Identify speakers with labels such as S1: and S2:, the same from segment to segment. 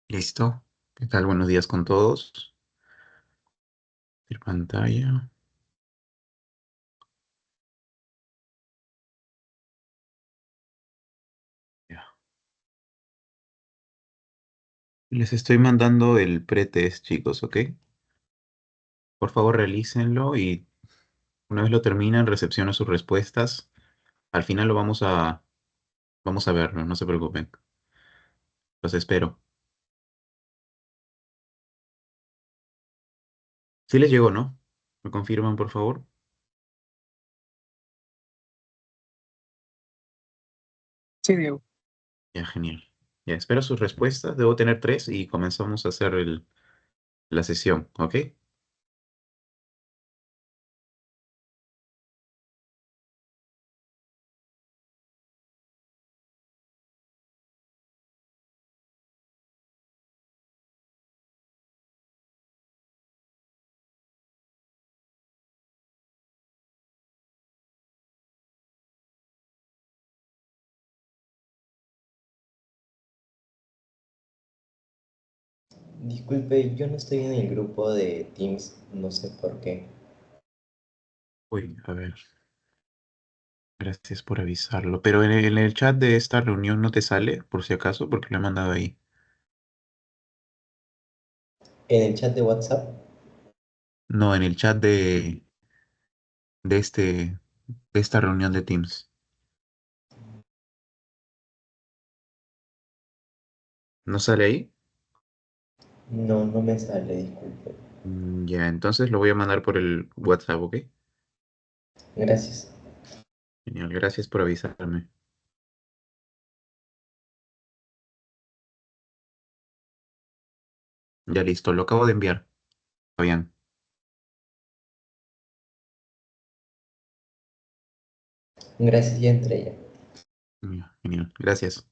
S1: Listo. ¿Qué tal? Buenos días con todos. Compartir pantalla. Ya. Les estoy mandando el pretest, chicos, ¿ok? Por favor, realícenlo y una vez lo terminen, recepcionen sus respuestas. Al final lo vamos a verlo, no se preocupen. Los espero. Sí les llegó, ¿no? ¿Me confirman, por favor?
S2: Sí, Diego.
S1: Ya, genial. Ya, espero sus respuestas. Debo tener tres y comenzamos a hacer la sesión, ¿ok?
S3: Disculpe, yo no estoy en el grupo de Teams, no sé por qué.
S1: Uy, a ver. Gracias por avisarlo. Pero en el chat de esta reunión no te sale, por si acaso, porque lo he mandado ahí.
S3: En el chat de WhatsApp,
S1: No, en el chat de este, de esta reunión de Teams. ¿No sale ahí?
S3: no, no me sale, disculpe.
S1: Ya, entonces lo voy a mandar por el WhatsApp, ¿ok?
S3: Gracias.
S1: Genial, gracias por avisarme. Ya listo, lo acabo de enviar. Fabián.
S3: Gracias, ya entré ya.
S1: Ya, genial, gracias.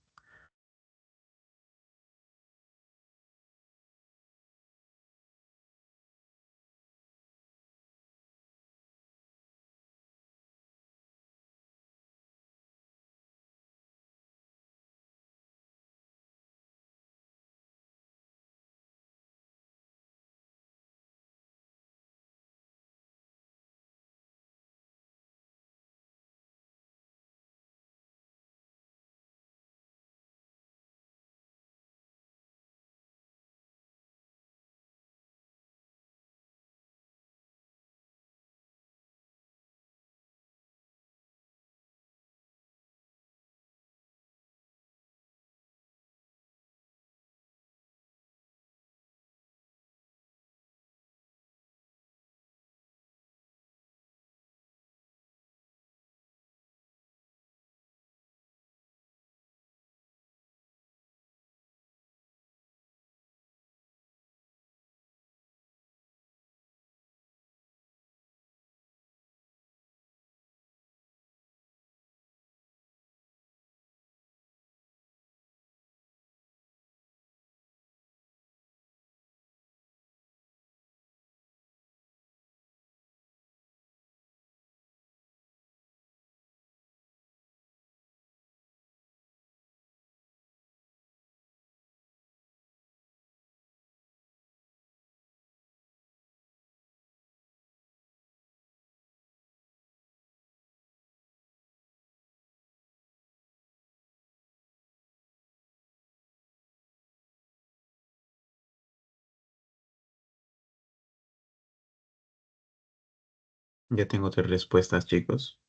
S1: Ya tengo tres respuestas, chicos.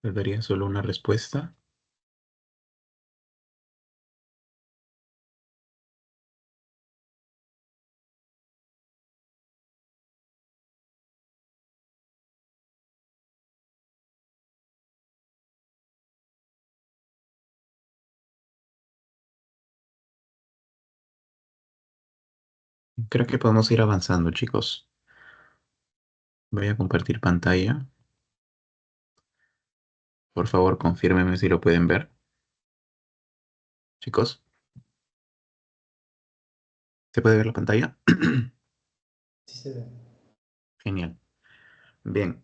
S1: ¿Les daría solo una respuesta? Creo que podemos ir avanzando, chicos. Voy a compartir pantalla. Por favor, confírmenme si lo pueden ver. Chicos, ¿se puede ver la pantalla?
S3: Sí se ve.
S1: Genial. Bien.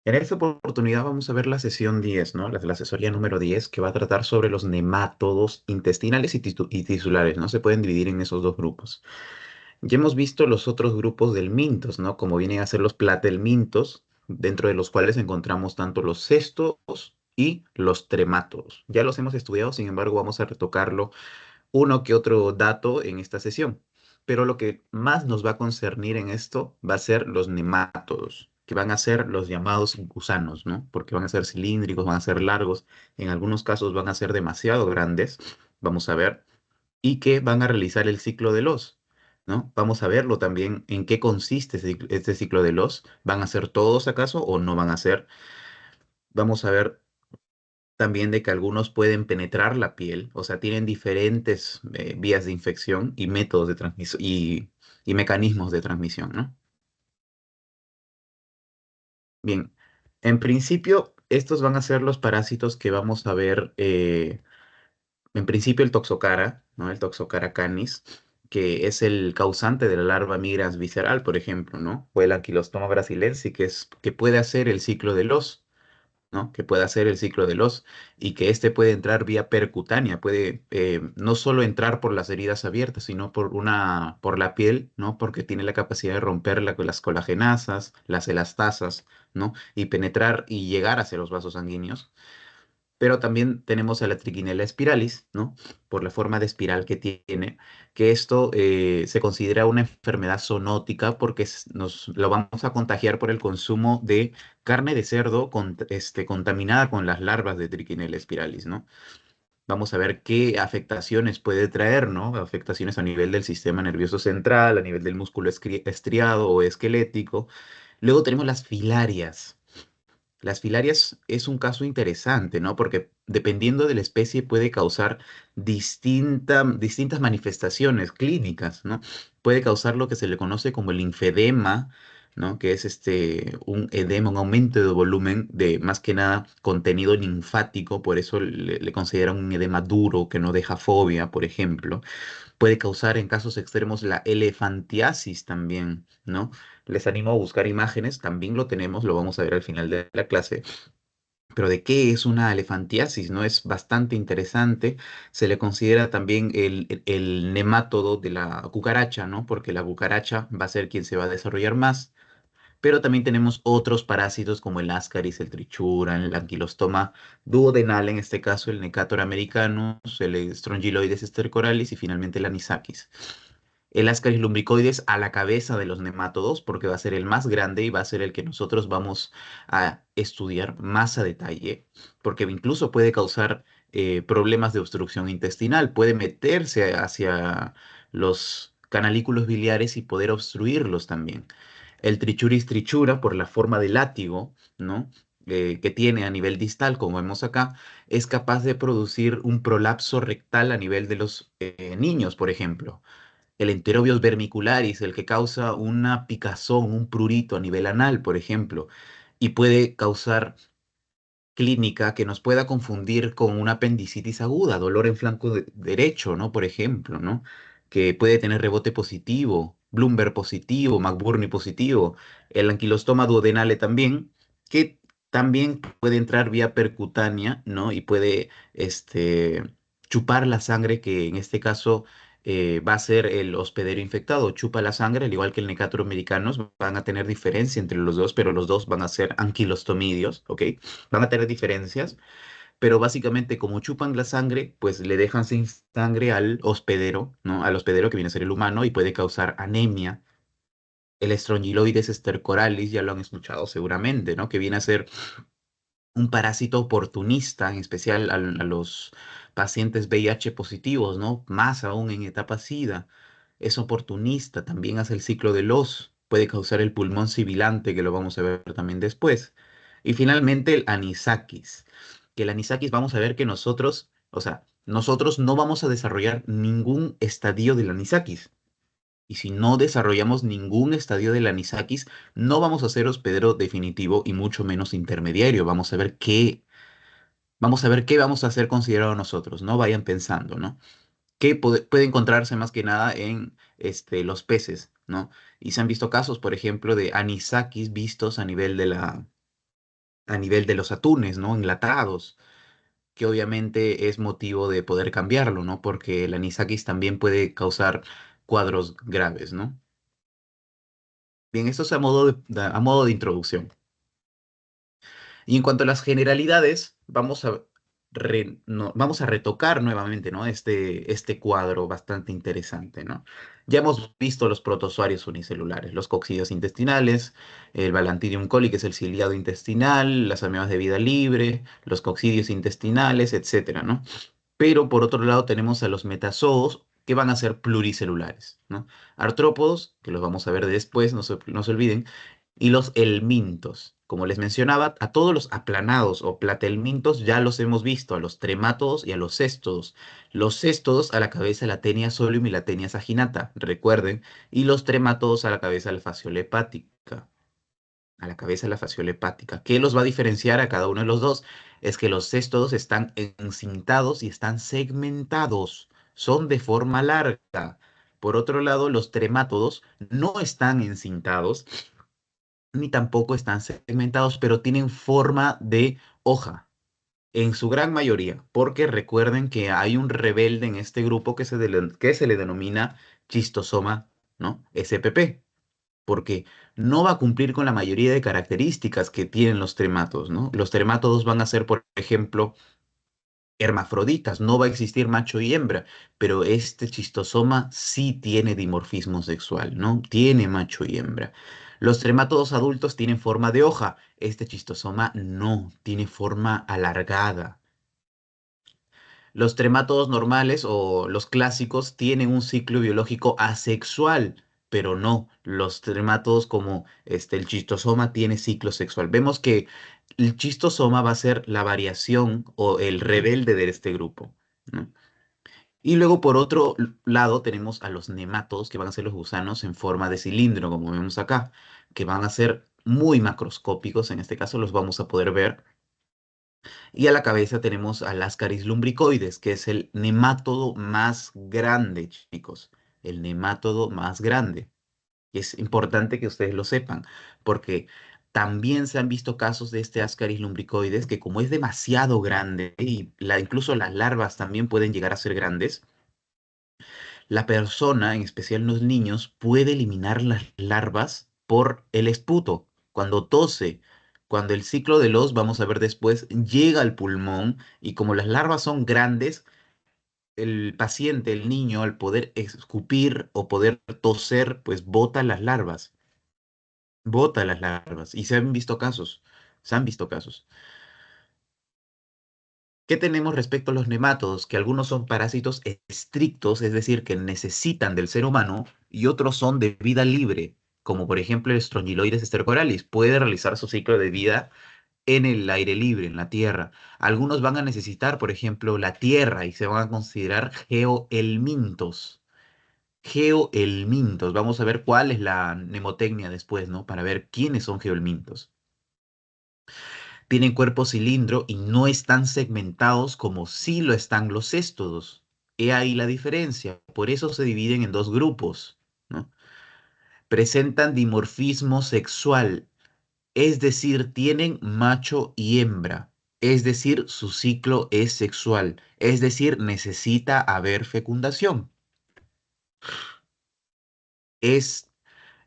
S1: En esta oportunidad vamos a ver la sesión 10, ¿no? La asesoría número 10, que va a tratar sobre los nemátodos intestinales y tisulares, ¿no? Se pueden dividir en esos dos grupos. Ya hemos visto los otros grupos del mintos, ¿no? Como vienen a ser los platelmintos, dentro de los cuales encontramos tanto los cestos y los tremátodos. Ya los hemos estudiado, sin embargo, vamos a retocarlo uno que otro dato en esta sesión. Pero lo que más nos va a concernir en esto va a ser los nemátodos, que van a ser los llamados gusanos, ¿no? Porque van a ser cilíndricos, van a ser largos, en algunos casos van a ser demasiado grandes, vamos a ver, y que van a realizar el ciclo de los, ¿no? Vamos a verlo también en qué consiste este ciclo de los. ¿Van a ser todos acaso o no van a ser? Vamos a ver también de que algunos pueden penetrar la piel, o sea, tienen diferentes vías de infección y métodos de transmisión y mecanismos de transmisión, ¿no? Bien, en principio, estos van a ser los parásitos que vamos a ver, en principio el Toxocara, ¿no? El Toxocara canis, que es el causante de la larva migrans visceral, por ejemplo, ¿no? O el Ankylostoma brasilensis, que puede hacer el ciclo de los, ¿no? Que puede hacer el ciclo de los y que este puede entrar vía percutánea, puede no solo entrar por las heridas abiertas, sino por la piel, ¿no? Porque tiene la capacidad de romper las colagenasas, las elastasas, ¿no? Y penetrar y llegar hacia los vasos sanguíneos. Pero también tenemos a la Trichinella spiralis, ¿no? Por la forma de espiral que tiene, que esto se considera una enfermedad zoonótica porque nos lo vamos a contagiar por el consumo de carne de cerdo contaminada con las larvas de Trichinella spiralis, ¿no? Vamos a ver qué afectaciones puede traer, ¿no? Afectaciones a nivel del sistema nervioso central, a nivel del músculo estriado o esquelético. Luego tenemos las filarias. Las filarias es un caso interesante, ¿no? Porque dependiendo de la especie puede causar distintas manifestaciones clínicas, ¿no? Puede causar lo que se le conoce como el linfedema, ¿no? Que es un edema, un aumento de volumen de más que nada contenido linfático, por eso le consideran un edema duro que no deja fobia, por ejemplo. Puede causar en casos extremos la elefantiasis también, ¿no? Les animo a buscar imágenes, también lo tenemos, lo vamos a ver al final de la clase. Pero ¿de qué es una elefantiasis? ¿No? Es bastante interesante. Se le considera también el nemátodo de la cucaracha, ¿no? Porque la cucaracha va a ser quien se va a desarrollar más. Pero también tenemos otros parásitos como el Ascaris, el Trichura, el Ankylostoma duodenal, en este caso el Necator americanus, el Strongyloides stercoralis y finalmente el Anisakis. El Ascaris lumbricoides a la cabeza de los nemátodos porque va a ser el más grande y va a ser el que nosotros vamos a estudiar más a detalle, porque incluso puede causar problemas de obstrucción intestinal, puede meterse hacia los canalículos biliares y poder obstruirlos también. El Trichuris trichura, por la forma de látigo, ¿no? Que tiene a nivel distal, como vemos acá, es capaz de producir un prolapso rectal a nivel de los niños, por ejemplo. El Enterobius vermicularis, el que causa una picazón, un prurito a nivel anal, por ejemplo, y puede causar clínica que nos pueda confundir con una apendicitis aguda, dolor en flanco derecho, ¿no? Por ejemplo, ¿no? Que puede tener rebote positivo, Bloomberg positivo, McBurney positivo, el anquilostoma duodenale también, que también puede entrar vía percutánea, ¿no? Y puede, chupar la sangre, que en este caso va a ser el hospedero infectado, chupa la sangre, al igual que el Necator americanos, van a tener diferencia entre los dos, pero los dos van a ser anquilostomidios, ¿ok? Van a tener diferencias, pero básicamente como chupan la sangre, pues le dejan sin sangre al hospedero, ¿no? Al hospedero que viene a ser el humano y puede causar anemia. El Strongyloides stercoralis, ya lo han escuchado seguramente, ¿no? Que viene a ser un parásito oportunista, en especial a los pacientes VIH positivos, ¿no? Más aún en etapa SIDA. Es oportunista, también hace el ciclo de los, puede causar el pulmón sibilante, que lo vamos a ver también después. Y finalmente el anisakis, que el anisakis vamos a ver que nosotros, o sea, nosotros no vamos a desarrollar ningún estadio del anisakis. Y si no desarrollamos ningún estadio del anisakis, no vamos a ser hospedero definitivo y mucho menos intermediario. Vamos a ver qué vamos a ser considerado nosotros, ¿no? Vayan pensando, ¿no? Que puede encontrarse más que nada en los peces, ¿no? Y se han visto casos, por ejemplo, de anisakis vistos a nivel de los atunes, ¿no? Enlatados, que obviamente es motivo de poder cambiarlo, ¿no? Porque el anisakis también puede causar cuadros graves, ¿no? Bien, esto es a modo de introducción. Y en cuanto a las generalidades, vamos a retocar nuevamente, ¿no? Este cuadro bastante interesante, ¿no? Ya hemos visto los protozoarios unicelulares, los coccidios intestinales, el Balantidium coli, que es el ciliado intestinal, las amebas de vida libre, los coccidios intestinales, etcétera, ¿no? Pero por otro lado tenemos a los metazoos que van a ser pluricelulares, ¿no? Artrópodos, que los vamos a ver después, no se olviden, y los helmintos. Como les mencionaba, a todos los aplanados o platelmintos ya los hemos visto, a los tremátodos y a los céstodos. Los céstodos a la cabeza la tenia solium y la tenia saginata, recuerden, y los tremátodos a la cabeza la fasciola hepática, a la cabeza la fasciola hepática. ¿Qué los va a diferenciar a cada uno de los dos? Es que los céstodos están encintados y están segmentados, son de forma larga. Por otro lado, los tremátodos no están encintados ni tampoco están segmentados, pero tienen forma de hoja, en su gran mayoría, porque recuerden que hay un rebelde en este grupo que se le denomina chistosoma, ¿no? SPP, porque no va a cumplir con la mayoría de características que tienen los trematos, ¿no? Los trematodos van a ser, por ejemplo, hermafroditas, no va a existir macho y hembra, pero este chistosoma sí tiene dimorfismo sexual, ¿no? Tiene macho y hembra. Los tremátodos adultos tienen forma de hoja, este chistosoma no, tiene forma alargada. Los tremátodos normales o los clásicos tienen un ciclo biológico asexual, pero no, los tremátodos como el chistosoma tiene ciclo sexual. Vemos que el chistosoma va a ser la variación o el rebelde de este grupo, ¿no? Y luego por otro lado tenemos a los nemátodos, que van a ser los gusanos en forma de cilindro, como vemos acá, que van a ser muy macroscópicos, en este caso los vamos a poder ver, y a la cabeza tenemos al Ascaris lumbricoides, que es el nemátodo más grande, chicos. El nemátodo más grande. Y es importante que ustedes lo sepan, porque también se han visto casos de este Ascaris lumbricoides que como es demasiado grande y incluso las larvas también pueden llegar a ser grandes, la persona, en especial los niños, puede eliminar las larvas por el esputo. Cuando tose, cuando el ciclo de los, vamos a ver después, llega al pulmón y como las larvas son grandes, el paciente, el niño, al poder escupir o poder toser, pues bota las larvas. Bota las larvas. Y se han visto casos. Se han visto casos. ¿Qué tenemos respecto a los nemátodos? Que algunos son parásitos estrictos, es decir, que necesitan del ser humano, y otros son de vida libre, como por ejemplo el Strongyloides stercoralis. Puede realizar su ciclo de vida en el aire libre, en la tierra. Algunos van a necesitar, por ejemplo, la tierra y se van a considerar geohelmintos. Geohelmintos. Vamos a ver cuál es la mnemotecnia después, ¿no? Para ver quiénes son geohelmintos. Tienen cuerpo cilindro y no están segmentados como sí lo están los céstodos. He ahí la diferencia. Por eso se dividen en dos grupos, ¿no? Presentan dimorfismo sexual, es decir, tienen macho y hembra. Es decir, su ciclo es sexual. Es decir, necesita haber fecundación. Es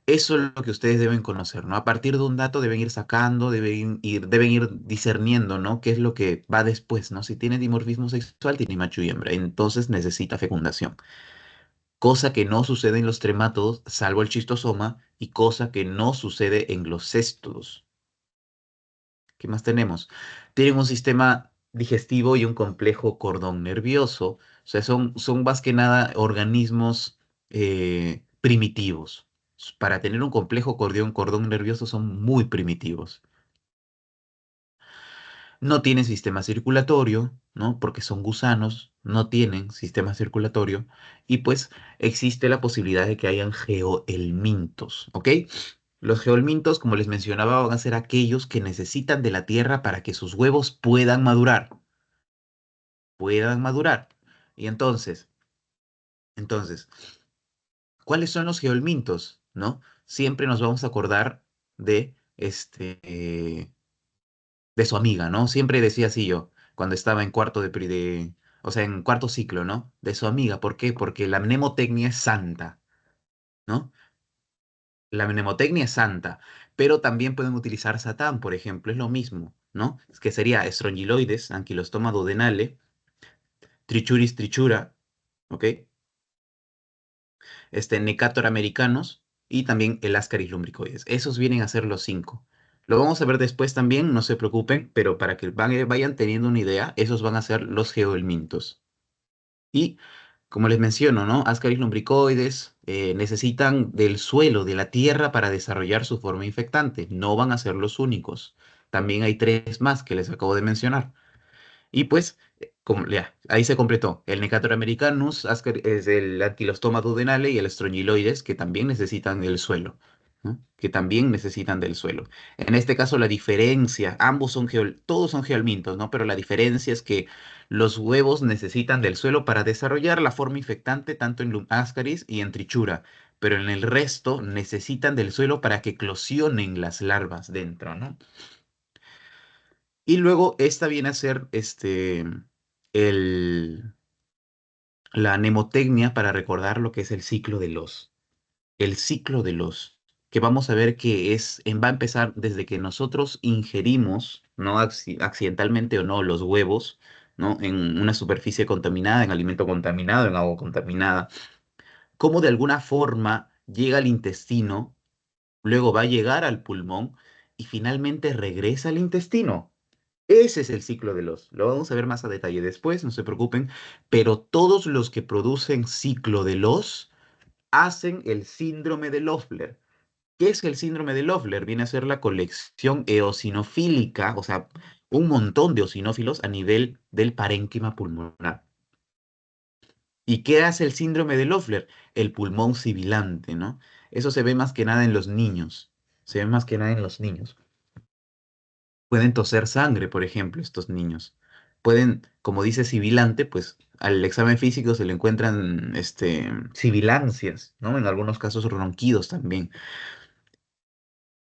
S1: Eso es lo que ustedes deben conocer, ¿no? A partir de un dato deben ir sacando, deben ir discerniendo, ¿no? ¿Qué es lo que va después, ¿no? Si tiene dimorfismo sexual, tiene macho y hembra, entonces necesita fecundación. Cosa que no sucede en los tremátodos, salvo el chistosoma, y cosa que no sucede en los céstodos. ¿Qué más tenemos? Tienen un sistema digestivo y un complejo cordón nervioso. O sea, son más que nada organismos primitivos. Para tener un complejo cordón nervioso son muy primitivos. No tienen sistema circulatorio, ¿no? Porque son gusanos, no tienen sistema circulatorio. Y pues existe la posibilidad de que hayan geohelmintos, ¿ok? Los geohelmintos, como les mencionaba, van a ser aquellos que necesitan de la tierra para que sus huevos puedan madurar. Puedan madurar. Y entonces, ¿cuáles son los geohelmintos? ¿No? Siempre nos vamos a acordar de de su amiga, ¿no? Siempre decía así yo, cuando estaba en cuarto o sea, en cuarto ciclo, ¿no? De su amiga. ¿Por qué? Porque la mnemotecnia es santa, ¿no? La mnemotecnia es santa, pero también pueden utilizar Satán, por ejemplo, es lo mismo, ¿no? Es que sería estrongiloides, anquilostoma duodenale, trichuris trichura, ¿ok? Necator americanos y también el Ascaris lumbricoides. Esos vienen a ser los cinco. Lo vamos a ver después también, no se preocupen, pero para que vayan teniendo una idea, esos van a ser los geohelmintos. Y como les menciono, ¿no? Ascaris lumbricoides necesitan del suelo, de la tierra para desarrollar su forma infectante. No van a ser los únicos. También hay tres más que les acabo de mencionar. Y pues, ya, ahí se completó. El Necator americanus es el Anquilostoma duodenale y el Strongyloides, que también necesitan del suelo, ¿no? Que también necesitan del suelo. En este caso, la diferencia, todos son geolmintos, ¿no? Pero la diferencia es que los huevos necesitan del suelo para desarrollar la forma infectante, tanto en Ascaris y en Trichura. Pero en el resto necesitan del suelo para que eclosionen las larvas dentro, ¿no? Y luego esta viene a ser el, la mnemotecnia para recordar lo que es el ciclo de los. El ciclo de los, que vamos a ver que va a empezar desde que nosotros ingerimos, ¿no? Accidentalmente o no, los huevos, ¿no? En una superficie contaminada, en alimento contaminado, en agua contaminada. Cómo de alguna forma llega al intestino, luego va a llegar al pulmón y finalmente regresa al intestino. Ese es el ciclo de los. Lo vamos a ver más a detalle después, no se preocupen, pero todos los que producen ciclo de los hacen el síndrome de Loeffler. ¿Qué es el síndrome de Loeffler? Viene a ser la colección eosinofílica, o sea, un montón de eosinófilos a nivel del parénquima pulmonar. ¿Y qué hace el síndrome de Loeffler? El pulmón sibilante, ¿no? Eso se ve más que nada en los niños. Se ve más que nada en los niños. Pueden toser sangre, por ejemplo, estos niños. Pueden, como dice sibilante, pues al examen físico se le encuentran sibilancias, ¿no? En algunos casos ronquidos también.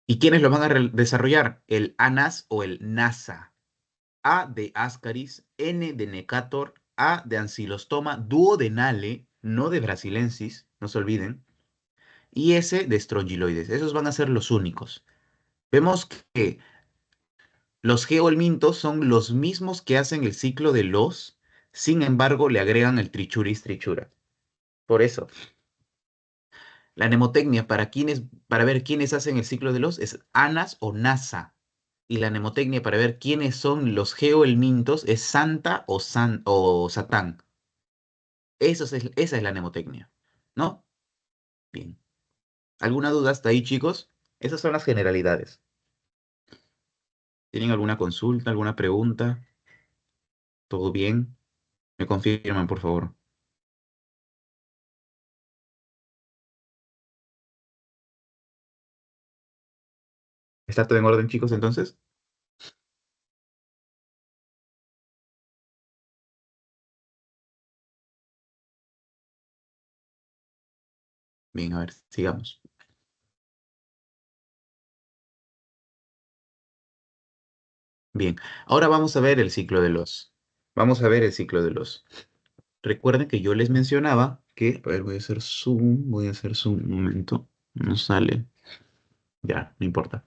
S1: ¿Y quiénes lo van a desarrollar? El ANAS o el NASA. A de Ascaris, N de Necator, A de Ancylostoma duodenale, no de Brasilensis, no se olviden, y S de Strongyloides. Esos van a ser los únicos. Vemos que los geohelmintos son los mismos que hacen el ciclo de los, sin embargo, le agregan el trichuris trichura. Por eso, la mnemotecnia para ver quiénes hacen el ciclo de los es ANAS o NASA. Y la mnemotecnia para ver quiénes son los geohelmintos es Santa o Satán. Esa es la mnemotecnia, ¿no? Bien. ¿Alguna duda hasta ahí, chicos? Esas son las generalidades. ¿Tienen alguna consulta, alguna pregunta? ¿Todo bien? Me confirman, por favor. ¿Está todo en orden, chicos, entonces? Bien, a ver, sigamos. Bien, ahora vamos a ver el ciclo de los. Vamos a ver el ciclo de los. Recuerden que yo les mencionaba que, a ver, voy a hacer zoom, un momento, no sale, ya, no importa.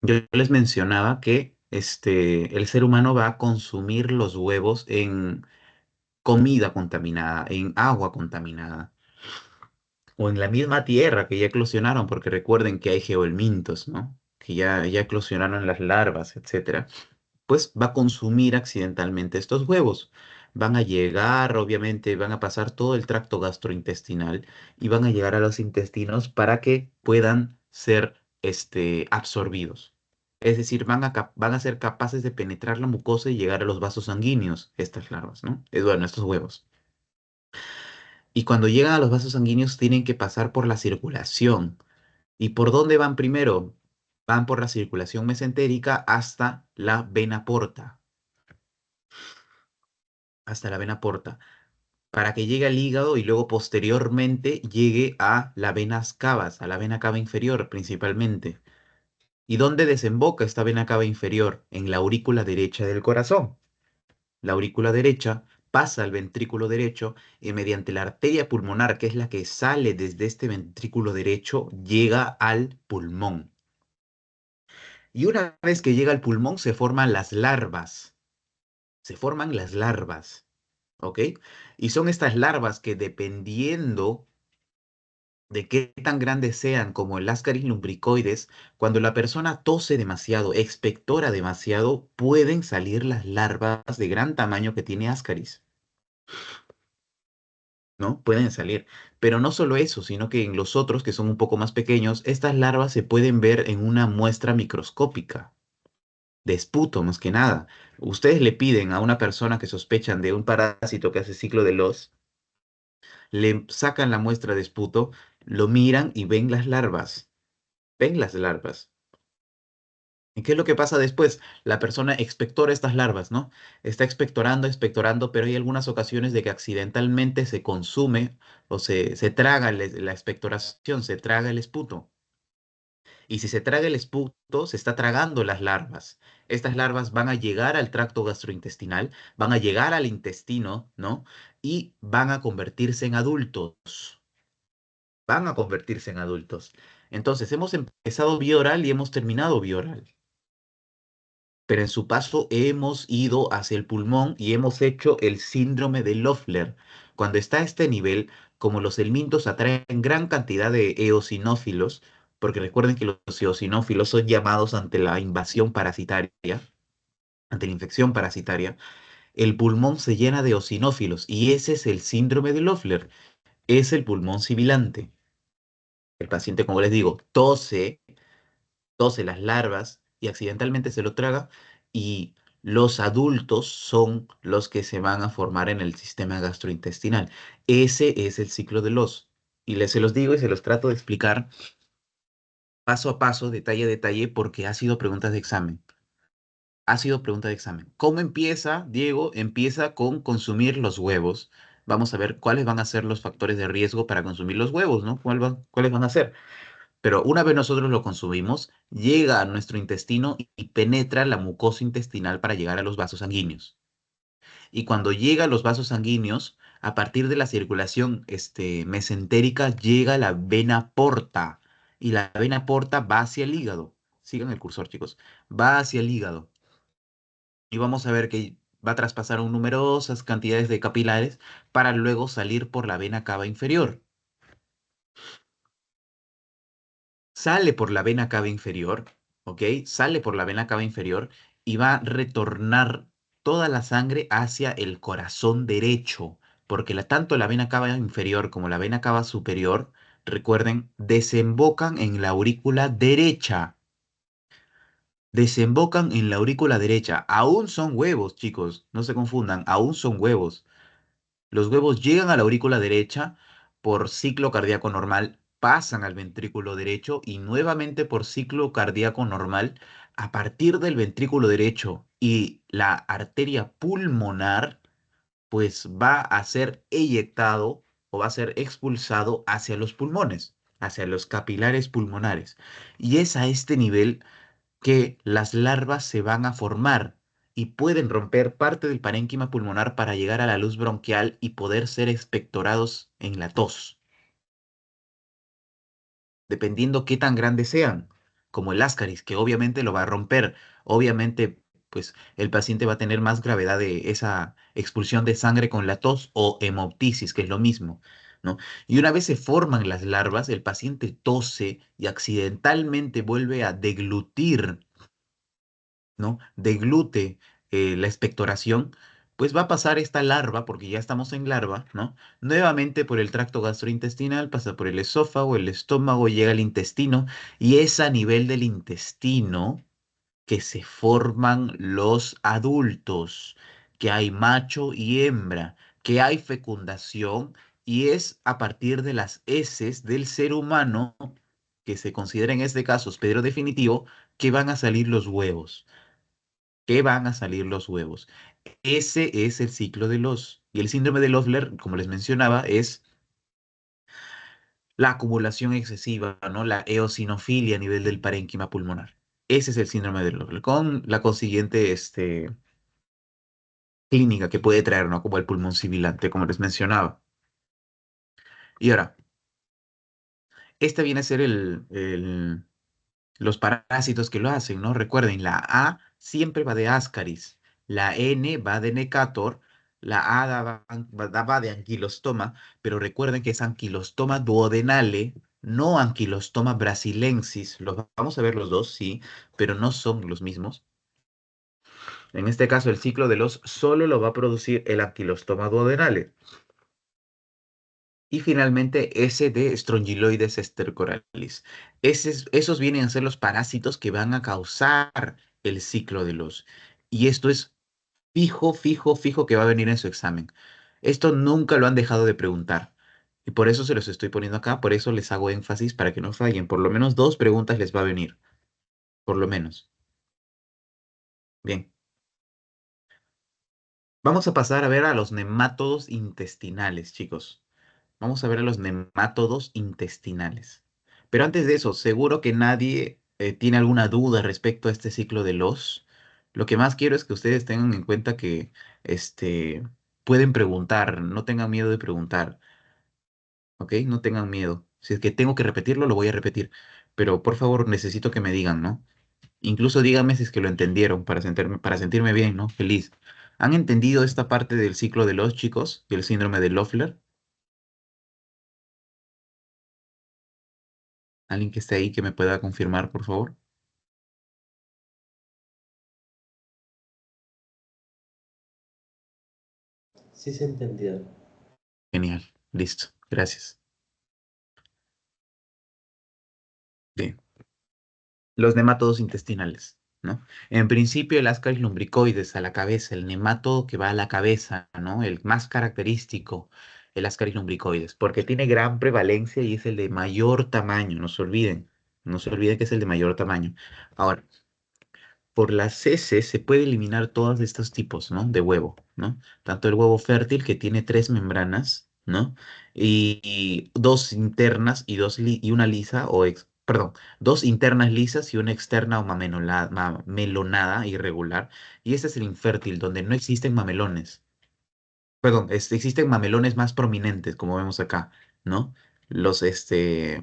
S1: Yo les mencionaba que el ser humano va a consumir los huevos en comida contaminada, en agua contaminada, o en la misma tierra que ya eclosionaron, porque recuerden que hay geohelmintos, ¿no? Que ya eclosionaron las larvas, etcétera. Pues va a consumir accidentalmente estos huevos. Van a llegar, obviamente, van a pasar todo el tracto gastrointestinal y van a llegar a los intestinos para que puedan ser absorbidos. Es decir, van a ser capaces de penetrar la mucosa y llegar a los vasos sanguíneos, estas larvas, ¿no? Bueno, estos huevos. Y cuando llegan a los vasos sanguíneos tienen que pasar por la circulación. ¿Y por dónde van primero? Van por la circulación mesentérica hasta la vena porta, para que llegue al hígado y luego posteriormente llegue a las venas cavas, a la vena cava inferior principalmente. ¿Y dónde desemboca esta vena cava inferior? En la aurícula derecha del corazón. La aurícula derecha pasa al ventrículo derecho y mediante la arteria pulmonar, que es la que sale desde este ventrículo derecho, llega al pulmón. Y una vez que llega al pulmón se forman las larvas. Se forman las larvas, ¿ok? Y son estas larvas que dependiendo de qué tan grandes sean como el Ascaris lumbricoides, cuando la persona tose demasiado, expectora demasiado, pueden salir las larvas de gran tamaño que tiene Ascaris. ¿No? Pueden salir. Pero no solo eso, sino que en los otros, que son un poco más pequeños, estas larvas se pueden ver en una muestra microscópica, de esputo más que nada. Ustedes le piden a una persona que sospechan de un parásito que hace ciclo de los, le sacan la muestra de esputo, lo miran y ven las larvas. Ven las larvas. ¿Y qué es lo que pasa después? La persona expectora estas larvas, ¿no? Está expectorando, expectorando, pero hay algunas ocasiones de que accidentalmente se consume o se traga la expectoración, se traga el esputo. Y si se traga el esputo, se está tragando las larvas. Estas larvas van a llegar al tracto gastrointestinal, van a llegar al intestino, ¿no? Y van a convertirse en adultos. Van a convertirse en adultos. Entonces, hemos empezado vía oral y hemos terminado vía oral, pero en su paso hemos ido hacia el pulmón y hemos hecho el síndrome de Loeffler. Cuando está a este nivel, como los helmintos atraen gran cantidad de eosinófilos, porque recuerden que los eosinófilos son llamados ante la invasión parasitaria, ante la infección parasitaria, el pulmón se llena de eosinófilos y ese es el síndrome de Loeffler, es el pulmón sibilante. El paciente, como les digo, tose las larvas y accidentalmente se lo traga y los adultos son los que se van a formar en el sistema gastrointestinal. Ese es el ciclo de los. Y se los digo y se los trato de explicar paso a paso, detalle a detalle, porque ha sido preguntas de examen. Ha sido pregunta de examen. ¿Cómo empieza, Diego? Empieza con consumir los huevos. Vamos a ver cuáles van a ser los factores de riesgo para consumir los huevos, ¿no? ¿Cuáles van a ser? Pero una vez nosotros lo consumimos, llega a nuestro intestino y penetra la mucosa intestinal para llegar a los vasos sanguíneos. Y cuando llega a los vasos sanguíneos, a partir de la circulación mesentérica, llega la vena porta. Y la vena porta va hacia el hígado. Sigan el cursor, chicos. Va hacia el hígado. Y vamos a ver que va a traspasar numerosas cantidades de capilares para luego salir por la vena cava inferior. Sale por la vena cava inferior, ¿ok? Sale por la vena cava inferior y va a retornar toda la sangre hacia el corazón derecho, porque tanto la vena cava inferior como la vena cava superior, recuerden, desembocan en la aurícula derecha. Desembocan en la aurícula derecha. Aún son huevos, chicos, no se confundan, aún son huevos. Los huevos llegan a la aurícula derecha por ciclo cardíaco normal, pasan al ventrículo derecho y nuevamente por ciclo cardíaco normal, a partir del ventrículo derecho y la arteria pulmonar, pues va a ser eyectado o va a ser expulsado hacia los pulmones, hacia los capilares pulmonares. Y es a este nivel que las larvas se van a formar y pueden romper parte del parénquima pulmonar para llegar a la luz bronquial y poder ser expectorados en la tos, dependiendo qué tan grandes sean, como el Ascaris, que obviamente lo va a romper. Obviamente, pues el paciente va a tener más gravedad de esa expulsión de sangre con la tos o hemoptisis, que es lo mismo, ¿no? Y una vez se forman las larvas, el paciente tose y accidentalmente vuelve a deglutir, ¿no? Deglute la expectoración, pues va a pasar esta larva, porque ya estamos en larva, ¿no? Nuevamente por el tracto gastrointestinal, pasa por el esófago, el estómago, llega al intestino, y es a nivel del intestino que se forman los adultos, que hay macho y hembra, que hay fecundación y es a partir de las heces del ser humano, que se considera en este caso hospedero definitivo, que van a salir los huevos, que van a salir los huevos. Ese es el ciclo de los. Y el síndrome de Loeffler, como les mencionaba, es la acumulación excesiva, ¿no? La eosinofilia a nivel del parénquima pulmonar. Ese es el síndrome de Loeffler, con la consiguiente clínica que puede traer, ¿no? Como el pulmón sibilante, como les mencionaba. Y ahora, este viene a ser los parásitos que lo hacen, ¿no? Recuerden, la A siempre va de Ascaris, la N va de Necator, la A va de Anquilostoma, pero recuerden que es Anquilostoma duodenale, no Anquilostoma brasilensis. Los vamos a ver los dos, sí, pero no son los mismos. En este caso, el ciclo de los solo lo va a producir el Anquilostoma duodenale. Y finalmente ese de Strongyloides stercoralis. Esos vienen a ser los parásitos que van a causar el ciclo de los. Y esto es fijo, fijo, fijo que va a venir en su examen. Esto nunca lo han dejado de preguntar. Y por eso se los estoy poniendo acá, por eso les hago énfasis para que no fallen. Por lo menos dos preguntas les va a venir. Por lo menos. Bien. Vamos a pasar a ver a los nemátodos intestinales, chicos. Vamos a ver a los nemátodos intestinales. Pero antes de eso, seguro que nadie tiene alguna duda respecto a este ciclo de los. Lo que más quiero es que ustedes tengan en cuenta que este, pueden preguntar, no tengan miedo de preguntar, ¿ok? No tengan miedo. Si es que tengo que repetirlo, lo voy a repetir. Pero por favor, necesito que me digan, ¿no? Incluso díganme si es que lo entendieron para sentirme bien, ¿no? Feliz. ¿Han entendido esta parte del ciclo de los chicos, del síndrome de Loeffler? ¿Alguien que esté ahí que me pueda confirmar, por favor?
S3: Sí se entendió.
S1: Genial, listo, gracias. Bien, los nemátodos intestinales, ¿no? En principio, el Ascaris lumbricoides a la cabeza, el nemátodo que va a la cabeza, ¿no? El más característico, el Ascaris lumbricoides, porque tiene gran prevalencia y es el de mayor tamaño, no se olviden que es el de mayor tamaño. Ahora, por las heces se puede eliminar todos estos tipos, ¿no? De huevo, ¿no? Tanto el huevo fértil que tiene tres membranas, ¿no? Y dos internas y y una lisa perdón, dos internas lisas y una externa o mamelonada irregular. Y este es el infértil, donde no existen mamelones. Perdón, existen mamelones más prominentes, como vemos acá, ¿no? Los, este,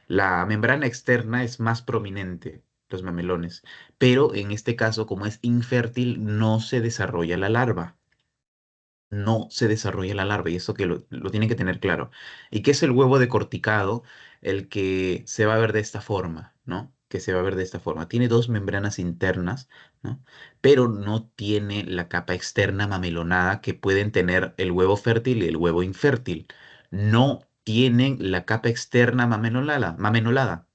S1: la membrana externa es más prominente, los mamelones, pero en este caso, como es infértil, no se desarrolla la larva, no se desarrolla la larva, y eso que lo tienen que tener claro. ¿Y qué es el huevo decorticado? El que se va a ver de esta forma, ¿no? Que se va a ver de esta forma. Tiene dos membranas internas, ¿no? Pero no tiene la capa externa mamelonada que pueden tener el huevo fértil y el huevo infértil. No tienen la capa externa mamelonada,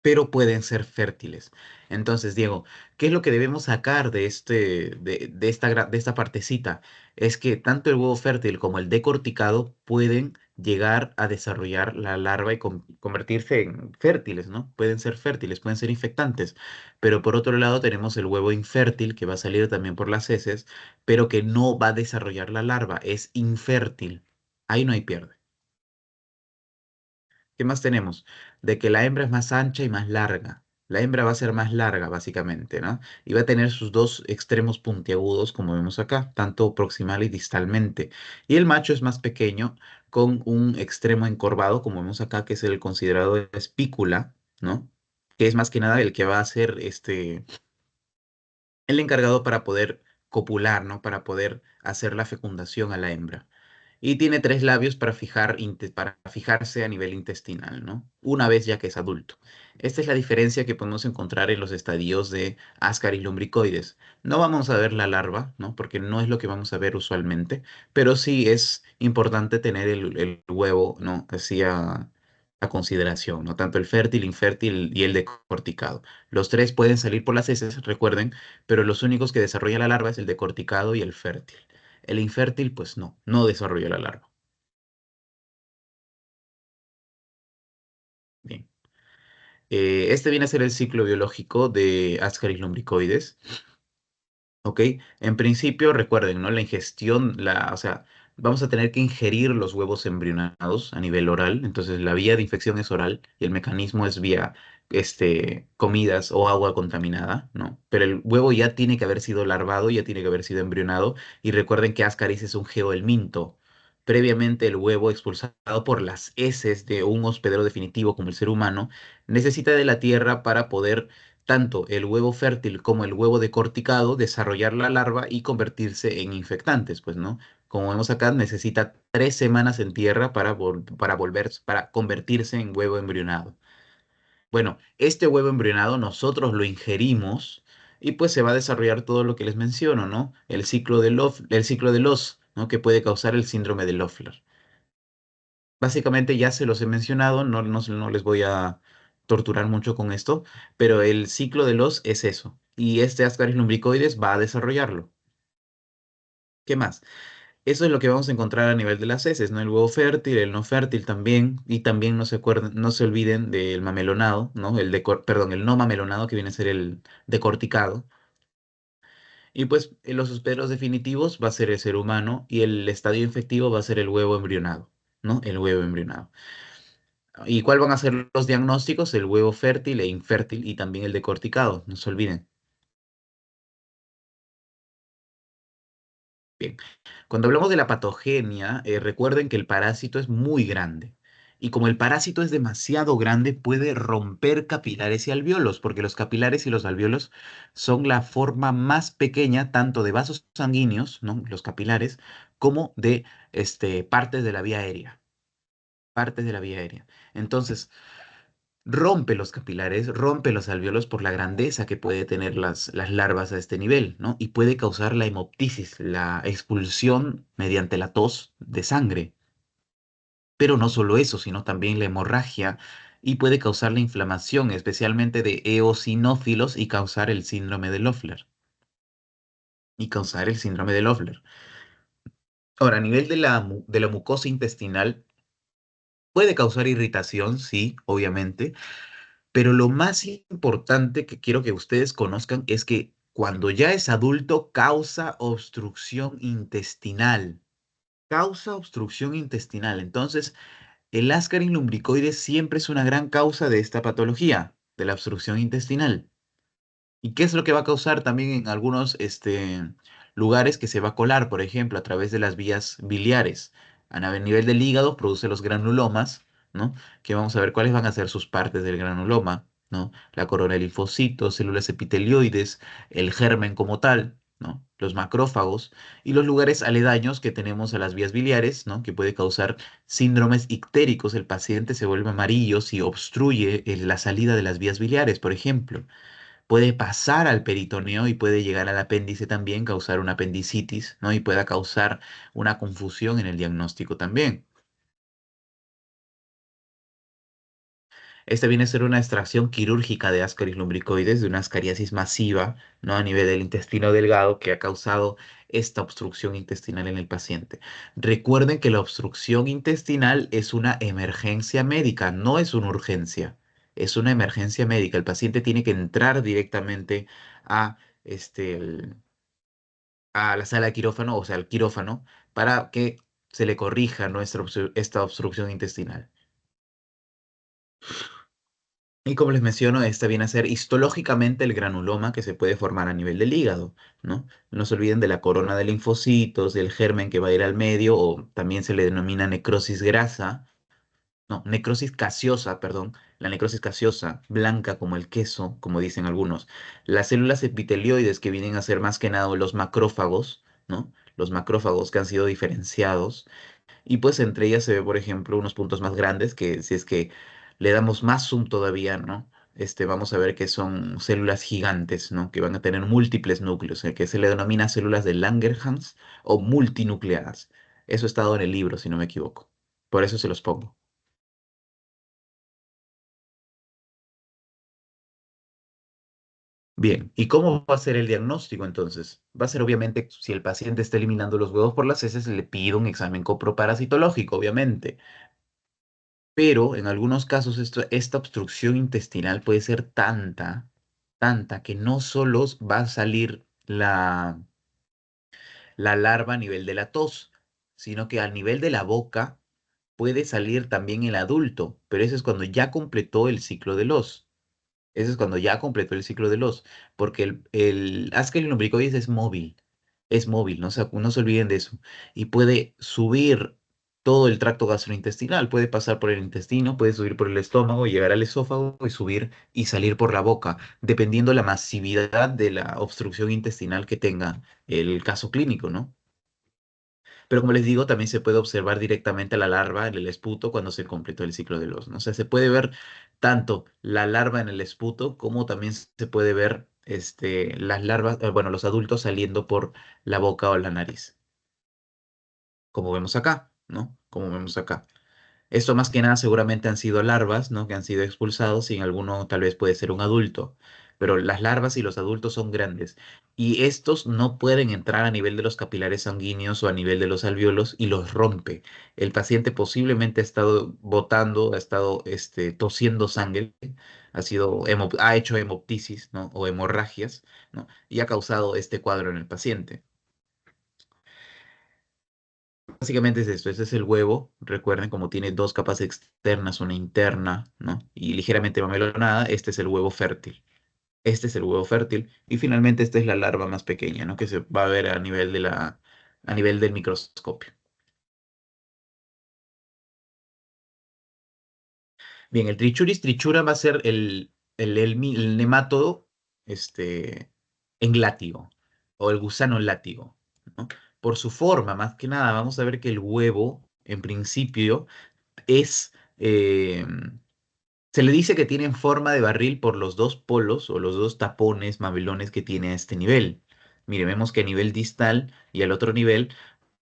S1: pero pueden ser fértiles. Entonces, Diego, ¿qué es lo que debemos sacar de esta partecita? Es que tanto el huevo fértil como el decorticado pueden llegar a desarrollar la larva y convertirse en fértiles, ¿no? Pueden ser fértiles, pueden ser infectantes. Pero por otro lado tenemos el huevo infértil que va a salir también por las heces, pero que no va a desarrollar la larva, es infértil. Ahí no hay pierde. ¿Qué más tenemos? De que la hembra es más ancha y más larga. La hembra va a ser más larga, básicamente, ¿no? Y va a tener sus dos extremos puntiagudos, como vemos acá, tanto proximal y distalmente. Y el macho es más pequeño, con un extremo encorvado, como vemos acá, que es el considerado espícula, ¿no? Que es más que nada el que va a ser el encargado para poder copular, ¿no? Para poder hacer la fecundación a la hembra. Y tiene tres labios para fijarse a nivel intestinal, ¿no? Una vez ya que es adulto. Esta es la diferencia que podemos encontrar en los estadios de Ascaris lumbricoides. No vamos a ver la larva, ¿no? Porque no es lo que vamos a ver usualmente, pero sí es importante tener el huevo, ¿no? Así a consideración, ¿no? Tanto el fértil, infértil y el decorticado. Los tres pueden salir por las heces, recuerden, pero los únicos que desarrolla la larva es el decorticado y el fértil. El infértil, pues no, no desarrolla la larva. Bien. Este viene a ser el ciclo biológico de Ascaris lumbricoides. ¿Ok? En principio, recuerden, ¿no? La ingestión, o sea, vamos a tener que ingerir los huevos embrionados a nivel oral. Entonces, la vía de infección es oral y el mecanismo es vía, comidas o agua contaminada, ¿no? Pero el huevo ya tiene que haber sido larvado, ya tiene que haber sido embrionado. Y recuerden que Ascaris es un geohelminto. Previamente, el huevo expulsado por las heces de un hospedero definitivo como el ser humano necesita de la tierra para poder tanto el huevo fértil como el huevo decorticado desarrollar la larva y convertirse en infectantes, pues, ¿no? Como vemos acá, necesita 3 semanas en tierra para convertirse en huevo embrionado. Bueno, este huevo embrionado nosotros lo ingerimos y pues se va a desarrollar todo lo que les menciono, ¿no? El ciclo de Loss, ¿no? Que puede causar el síndrome de Loeffler. Básicamente ya se los he mencionado, no les voy a torturar mucho con esto, pero el ciclo de los es eso. Y este Ascaris lumbricoides va a desarrollarlo. ¿Qué más? Eso es lo que vamos a encontrar a nivel de las heces, ¿no? El huevo fértil, el no fértil también, y también no se olviden del mamelonado, ¿no? Perdón, el no mamelonado que viene a ser el decorticado. Y pues en los hospederos definitivos va a ser el ser humano y el estadio infectivo va a ser el huevo embrionado, ¿no? El huevo embrionado. ¿Y cuál van a ser los diagnósticos? El huevo fértil e infértil y también el decorticado, no se olviden. Bien, cuando hablamos de la patogenia, recuerden que el parásito es muy grande. Y como el parásito es demasiado grande, puede romper capilares y alvéolos, porque los capilares y los alvéolos son la forma más pequeña tanto de vasos sanguíneos, ¿no? Los capilares, como de partes de la vía aérea. Partes de la vía aérea. Entonces, rompe los capilares, rompe los alvéolos por la grandeza que puede tener las larvas a este nivel, ¿no? Y puede causar la hemoptisis, la expulsión mediante la tos de sangre. Pero no solo eso, sino también la hemorragia y puede causar la inflamación, especialmente de eosinófilos y causar el síndrome de Loeffler. Y causar el síndrome de Loeffler. Ahora, a nivel de la mucosa intestinal, puede causar irritación, sí, obviamente. Pero lo más importante que quiero que ustedes conozcan es que cuando ya es adulto causa obstrucción intestinal. Causa obstrucción intestinal. Entonces, el Ascaris lumbricoides siempre es una gran causa de esta patología, de la obstrucción intestinal. ¿Y qué es lo que va a causar también en algunos lugares que se va a colar, por ejemplo, a través de las vías biliares? A nivel del hígado produce los granulomas, ¿no? Que vamos a ver cuáles van a ser sus partes del granuloma, ¿no? La corona de linfocitos, células epitelioides, el germen como tal, ¿no? Los macrófagos y los lugares aledaños que tenemos a las vías biliares, ¿no? Que puede causar síndromes ictéricos. El paciente se vuelve amarillo si obstruye la salida de las vías biliares, por ejemplo. Puede pasar al peritoneo y puede llegar al apéndice también, causar una apendicitis, ¿no? Y pueda causar una confusión en el diagnóstico también. Esta viene a ser una extracción quirúrgica de Ascaris lumbricoides, de una ascariasis masiva, ¿no? A nivel del intestino delgado que ha causado esta obstrucción intestinal en el paciente. Recuerden que la obstrucción intestinal es una emergencia médica, no es una urgencia, es una emergencia médica. El paciente tiene que entrar directamente a a la sala de quirófano, o sea, al quirófano, para que se le corrija esta obstrucción intestinal. Y como les menciono, esta viene a ser histológicamente el granuloma que se puede formar a nivel del hígado, ¿no? No se olviden de la corona de linfocitos, del germen que va a ir al medio, o también se le denomina necrosis grasa, no, necrosis casiosa, perdón, la necrosis casiosa, blanca como el queso, como dicen algunos. Las células epitelioides que vienen a ser más que nada los macrófagos, ¿no? Los macrófagos que han sido diferenciados y pues entre ellas se ve, por ejemplo, unos puntos más grandes que si es que le damos más zoom todavía, ¿no? Vamos a ver que son células gigantes, ¿no? Que van a tener múltiples núcleos, que se le denomina células de Langerhans o multinucleadas. Eso ha estado en el libro, si no me equivoco. Por eso se los pongo. Bien, ¿y cómo va a ser el diagnóstico entonces? Va a ser obviamente, si el paciente está eliminando los huevos por las heces, le pido un examen coproparasitológico, obviamente. Pero en algunos casos esta obstrucción intestinal puede ser tanta, que no solo va a salir la larva a nivel de la tos, sino que a nivel de la boca puede salir también el adulto, pero eso es cuando ya completó el ciclo de los. Eso es cuando ya completó el ciclo de los, porque el Ascaris lumbricoides es móvil, no se olviden de eso, y puede subir todo el tracto gastrointestinal, puede pasar por el intestino, puede subir por el estómago, llegar al esófago y subir y salir por la boca, dependiendo la masividad de la obstrucción intestinal que tenga el caso clínico, ¿no? Pero como les digo, también se puede observar directamente la larva en el esputo cuando se completó el ciclo de los, ¿no? O sea, se puede ver tanto la larva en el esputo como también se puede ver las larvas, bueno, los adultos saliendo por la boca o la nariz, como vemos acá, ¿no? Como vemos acá. Esto más que nada seguramente han sido larvas, ¿no? Que han sido expulsados y en alguno tal vez puede ser un adulto. Pero las larvas y los adultos son grandes. Y estos no pueden entrar a nivel de los capilares sanguíneos o a nivel de los alvéolos y los rompe. El paciente posiblemente ha estado botando, ha estado tosiendo sangre, ha hecho hemoptisis, ¿no? O hemorragias, ¿no? Y ha causado este cuadro en el paciente. Básicamente es esto, ese es el huevo, recuerden como tiene dos capas externas, una interna, ¿no? Y ligeramente mamelonada, este es el huevo fértil. Este es el huevo fértil y finalmente esta es la larva más pequeña, ¿no? Que se va a ver a nivel a nivel del microscopio. Bien, el Trichuris trichura va a ser el nemátodo este, en látigo o el gusano látigo, ¿no? Por su forma, más que nada, vamos a ver que el huevo, en principio, es, eh, se le dice que tienen forma de barril por los dos polos o los dos tapones mamelones que tiene a este nivel. Mire, vemos que a nivel distal y al otro nivel,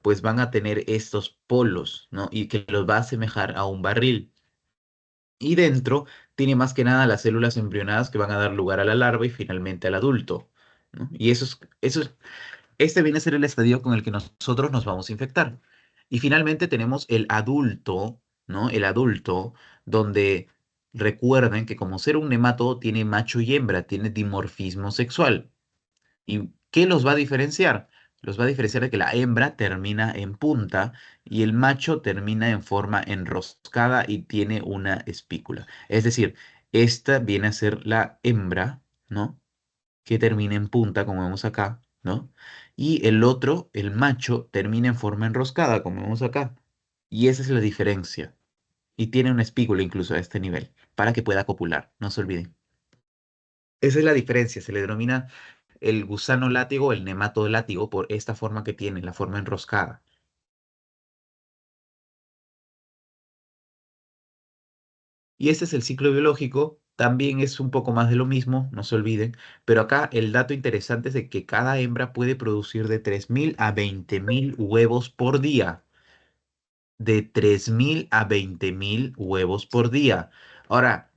S1: pues van a tener estos polos, ¿no? Y que los va a asemejar a un barril. Y dentro tiene más que nada las células embrionadas que van a dar lugar a la larva y finalmente al adulto, ¿no? Y este viene a ser el estadio con el que nosotros nos vamos a infectar. Y finalmente tenemos el adulto, ¿no? El adulto, donde recuerden que como ser un nematodo tiene macho y hembra, tiene dimorfismo sexual. ¿Y qué los va a diferenciar? Los va a diferenciar de que la hembra termina en punta y el macho termina en forma enroscada y tiene una espícula. Es decir, esta viene a ser la hembra, ¿no? Que termina en punta, como vemos acá, ¿no? Y el otro, el macho, termina en forma enroscada, como vemos acá. Y esa es la diferencia. Y tiene una espícula incluso a este nivel, para que pueda copular, no se olviden. Esa es la diferencia, se le denomina el gusano látigo, el nematodo látigo, por esta forma que tiene, la forma enroscada. Y este es el ciclo biológico, también es un poco más de lo mismo, no se olviden, pero acá el dato interesante es de que cada hembra puede producir de 3.000 a 20.000 huevos por día. De 3.000 a 20.000 huevos por día. Ahora,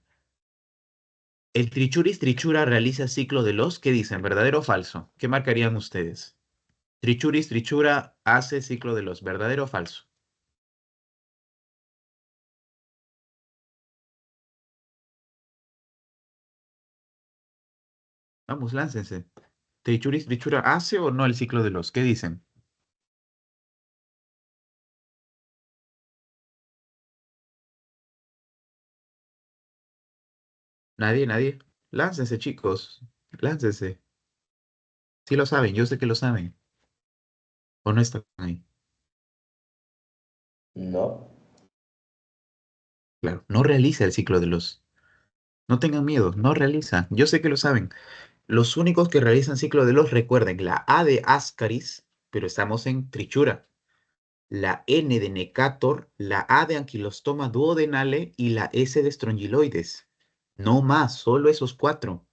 S1: el Trichuris trichura realiza ciclo de los, ¿qué dicen? ¿Verdadero o falso? ¿Qué marcarían ustedes? Trichuris trichura hace ciclo de los, ¿verdadero o falso? Vamos, láncense. ¿Trichuris trichura hace o no el ciclo de los? ¿Qué dicen? Nadie, nadie. Láncense, chicos. Láncense. Sí lo saben, yo sé que lo saben. ¿O no están ahí?
S3: No,
S1: Claro, no realiza el ciclo de los. No tengan miedo, no realiza. Yo sé que lo saben. Los únicos que realizan ciclo de los, recuerden, la A de Ascaris, pero estamos en Trichura, la N de Necator, la A de Ankylostoma duodenale y la S de Strongyloides. No más, solo esos cuatro.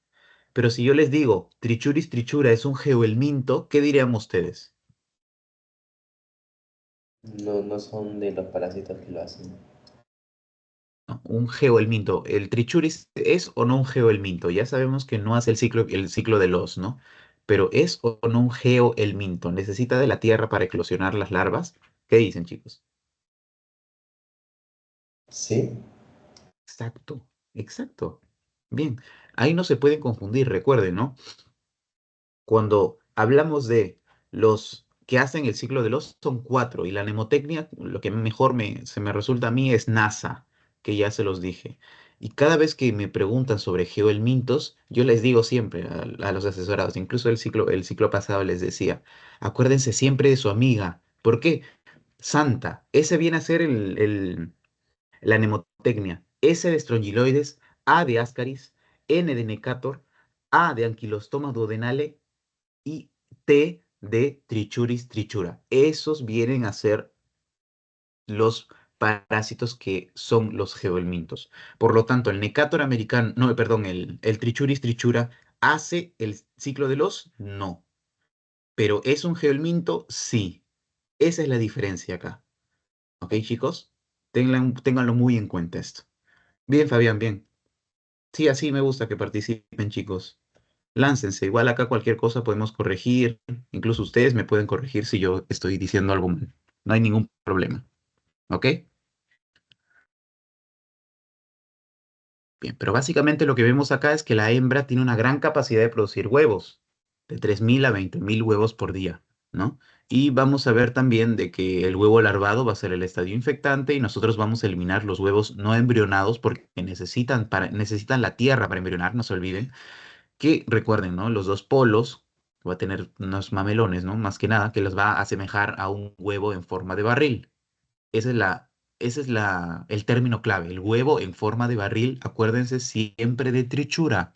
S1: Pero si yo les digo Trichuris trichura es un geohelminto, ¿qué dirían ustedes?
S3: no, no son de los parásitos que lo hacen.
S1: Un geohelminto. ¿El trichuris es o no un geohelminto? Ya sabemos que no hace el ciclo de los, ¿no? Pero ¿es o no un geohelminto? ¿Necesita de la tierra para eclosionar las larvas? ¿Qué dicen, chicos?
S3: Sí,
S1: Exacto, exacto. Bien, ahí no se pueden confundir, recuerden, ¿no? Cuando hablamos de los que hacen el ciclo de los, son cuatro, y la mnemotecnia, lo que mejor se me resulta a mí es NASA, que ya se los dije. Y cada vez que me preguntan sobre geoelmintos, yo les digo siempre a los asesorados, incluso el ciclo pasado les decía, acuérdense siempre de su amiga. ¿Por qué? Santa. Ese viene a ser la mnemotecnia. S de estrongiloides, A de ascaris, N de necator, A de anquilostoma duodenale y T de Trichuris trichura. Esos vienen a ser los parásitos que son los geohelmintos. Por lo tanto, el Necator americano, no, perdón, el Trichuris trichura hace el ciclo de los, no. Pero ¿es un geohelminto? Sí. Esa es la diferencia acá. ¿Ok, chicos? Ténganlo muy en cuenta esto. Bien, Fabián, bien. Sí, así me gusta que participen, chicos. Láncense, igual acá cualquier cosa podemos corregir, incluso ustedes me pueden corregir si yo estoy diciendo algo mal. No hay ningún problema, ¿ok? Bien, pero básicamente lo que vemos acá es que la hembra tiene una gran capacidad de producir huevos, de 3.000 a 20.000 huevos por día, ¿no? Y vamos a ver también de que el huevo larvado va a ser el estadio infectante y nosotros vamos a eliminar los huevos no embrionados porque necesitan la tierra para embrionar, no se olviden. Que recuerden, ¿no? Los dos polos, va a tener unos mamelones, ¿no? Más que nada, que los va a asemejar a un huevo en forma de barril. Esa es el término clave, el huevo en forma de barril, acuérdense siempre de trichura.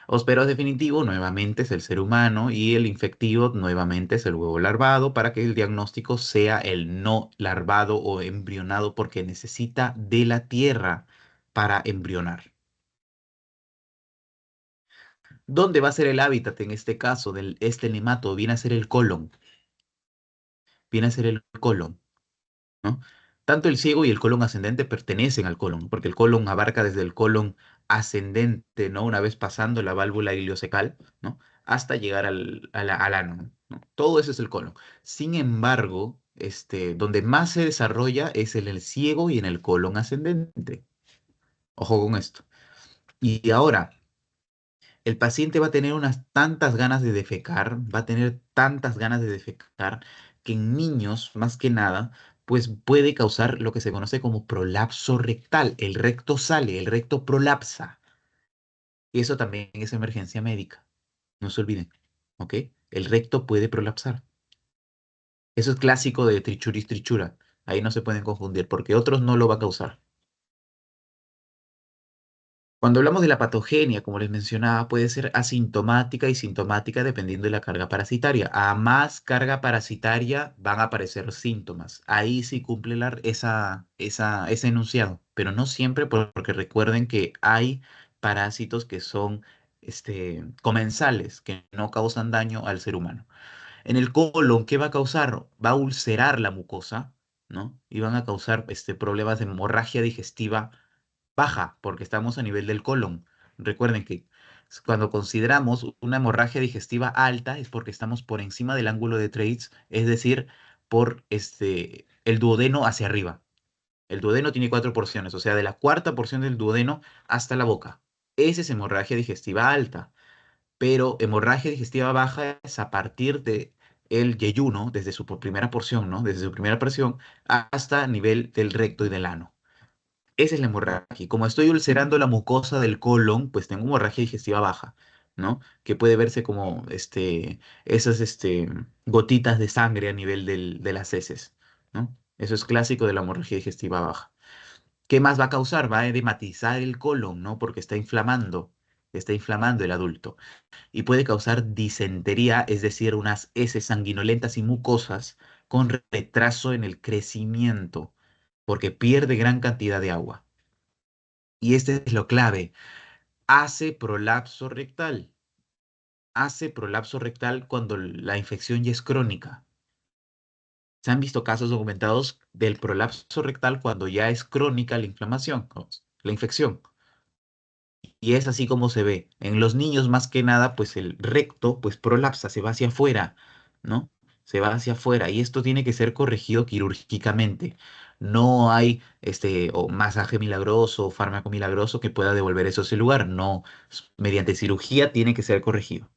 S1: Hospero definitivo nuevamente es el ser humano y el infectivo nuevamente es el huevo larvado para que el diagnóstico sea el no larvado o embrionado porque necesita de la tierra para embrionar. ¿Dónde va a ser el hábitat en este caso de este nemato? Viene a ser el colon, viene a ser el colon, ¿no? Tanto el ciego y el colon ascendente pertenecen al colon, porque el colon abarca desde el colon ascendente, ¿no? Una vez pasando la válvula ileocecal, ¿no? Hasta llegar al ano, ¿no? Todo eso es el colon. Sin embargo, donde más se desarrolla es en el ciego y en el colon ascendente. Ojo con esto. Y ahora, el paciente va a tener unas tantas ganas de defecar, va a tener tantas ganas de defecar, que en niños, más que nada, pues puede causar lo que se conoce como prolapso rectal. El recto sale, el recto prolapsa. Y eso también es emergencia médica. No se olviden, ¿ok? El recto puede prolapsar. Eso es clásico de trichuris trichura. Ahí no se pueden confundir porque otros no lo va a causar. Cuando hablamos de la patogenia, como les mencionaba, puede ser asintomática y sintomática dependiendo de la carga parasitaria. A más carga parasitaria van a aparecer síntomas. Ahí sí cumple ese enunciado, pero no siempre porque recuerden que hay parásitos que son comensales, que no causan daño al ser humano. En el colon, ¿qué va a causar? Va a ulcerar la mucosa, ¿no? Y van a causar problemas de hemorragia digestiva baja, porque estamos a nivel del colon. Recuerden que cuando consideramos una hemorragia digestiva alta es porque estamos por encima del ángulo de Treitz, es decir, por el duodeno hacia arriba. El duodeno tiene cuatro porciones, o sea, de la cuarta porción del duodeno hasta la boca. Esa es hemorragia digestiva alta, pero hemorragia digestiva baja es a partir de el yeyuno, desde su primera porción, ¿no? Desde su primera presión hasta nivel del recto y del ano. Esa es la hemorragia. Como estoy ulcerando la mucosa del colon, pues tengo hemorragia digestiva baja, ¿no? Que puede verse como esas gotitas de sangre a nivel de las heces, ¿no? Eso es clásico de la hemorragia digestiva baja. ¿Qué más va a causar? Va a edematizar el colon, ¿no? Porque está inflamando el adulto. Y puede causar disentería, es decir, unas heces sanguinolentas y mucosas con retraso en el crecimiento, porque pierde gran cantidad de agua. Y este es lo clave. Hace prolapso rectal. Hace prolapso rectal cuando la infección ya es crónica. Se han visto casos documentados del prolapso rectal cuando ya es crónica la inflamación, o la infección. Y es así como se ve. En los niños, más que nada, pues el recto, pues prolapsa, se va hacia afuera, ¿no? Se va hacia afuera. Y esto tiene que ser corregido quirúrgicamente. No hay o masaje milagroso o fármaco milagroso que pueda devolver eso a ese lugar. No. Mediante cirugía tiene que ser corregido.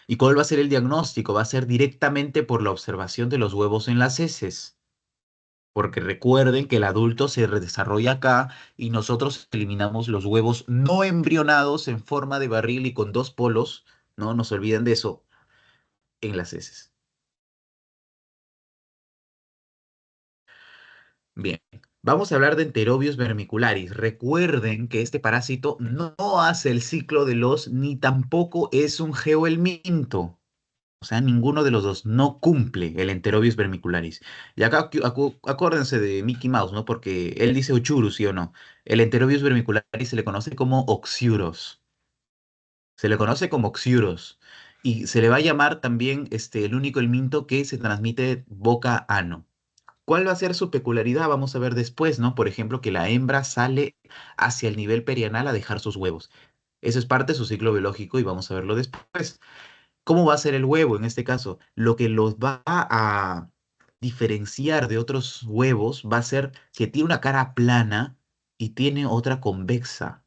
S1: ¿Y cuál va a ser el diagnóstico? Va a ser directamente por la observación de los huevos en las heces. Porque recuerden que el adulto se desarrolla acá y nosotros eliminamos los huevos no embrionados en forma de barril y con dos polos, no se olviden de eso, en las heces. Bien, vamos a hablar de Enterobius vermicularis. Recuerden que este parásito no hace el ciclo de los ni tampoco es un geohelminto. O sea, ninguno de los dos no cumple el Enterobius vermicularis. Y acá acuérdense de Mickey Mouse, ¿no? Porque él dice Ochurus, ¿sí o no? El Enterobius vermicularis se le conoce como Oxyuros. Se le conoce como Oxyuros. Y se le va a llamar también el único helminto que se transmite boca a ano. ¿Cuál va a ser su peculiaridad? Vamos a ver después, ¿no? Por ejemplo, que la hembra sale hacia el nivel perianal a dejar sus huevos. Eso es parte de su ciclo biológico y vamos a verlo después. ¿Cómo va a ser el huevo en este caso? Lo que los va a diferenciar de otros huevos va a ser que tiene una cara plana y tiene otra convexa.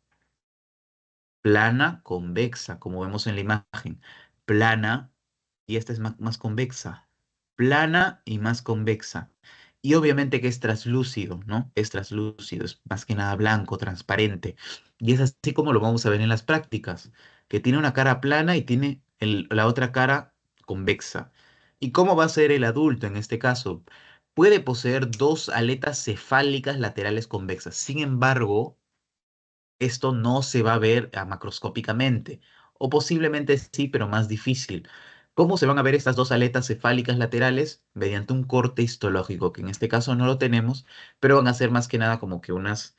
S1: Plana, convexa, como vemos en la imagen. Plana y esta es más convexa. Plana y más convexa. Y obviamente que es traslúcido, ¿no? Es traslúcido, es más que nada blanco, transparente. Y es así como lo vamos a ver en las prácticas, que tiene una cara plana y tiene la otra cara convexa. ¿Y cómo va a ser el adulto en este caso? Puede poseer dos aletas cefálicas laterales convexas. Sin embargo, esto no se va a ver macroscópicamente, o posiblemente sí, pero más difícil. ¿Cómo se van a ver estas dos aletas cefálicas laterales? Mediante un corte histológico, que en este caso no lo tenemos, pero van a ser más que nada como que unos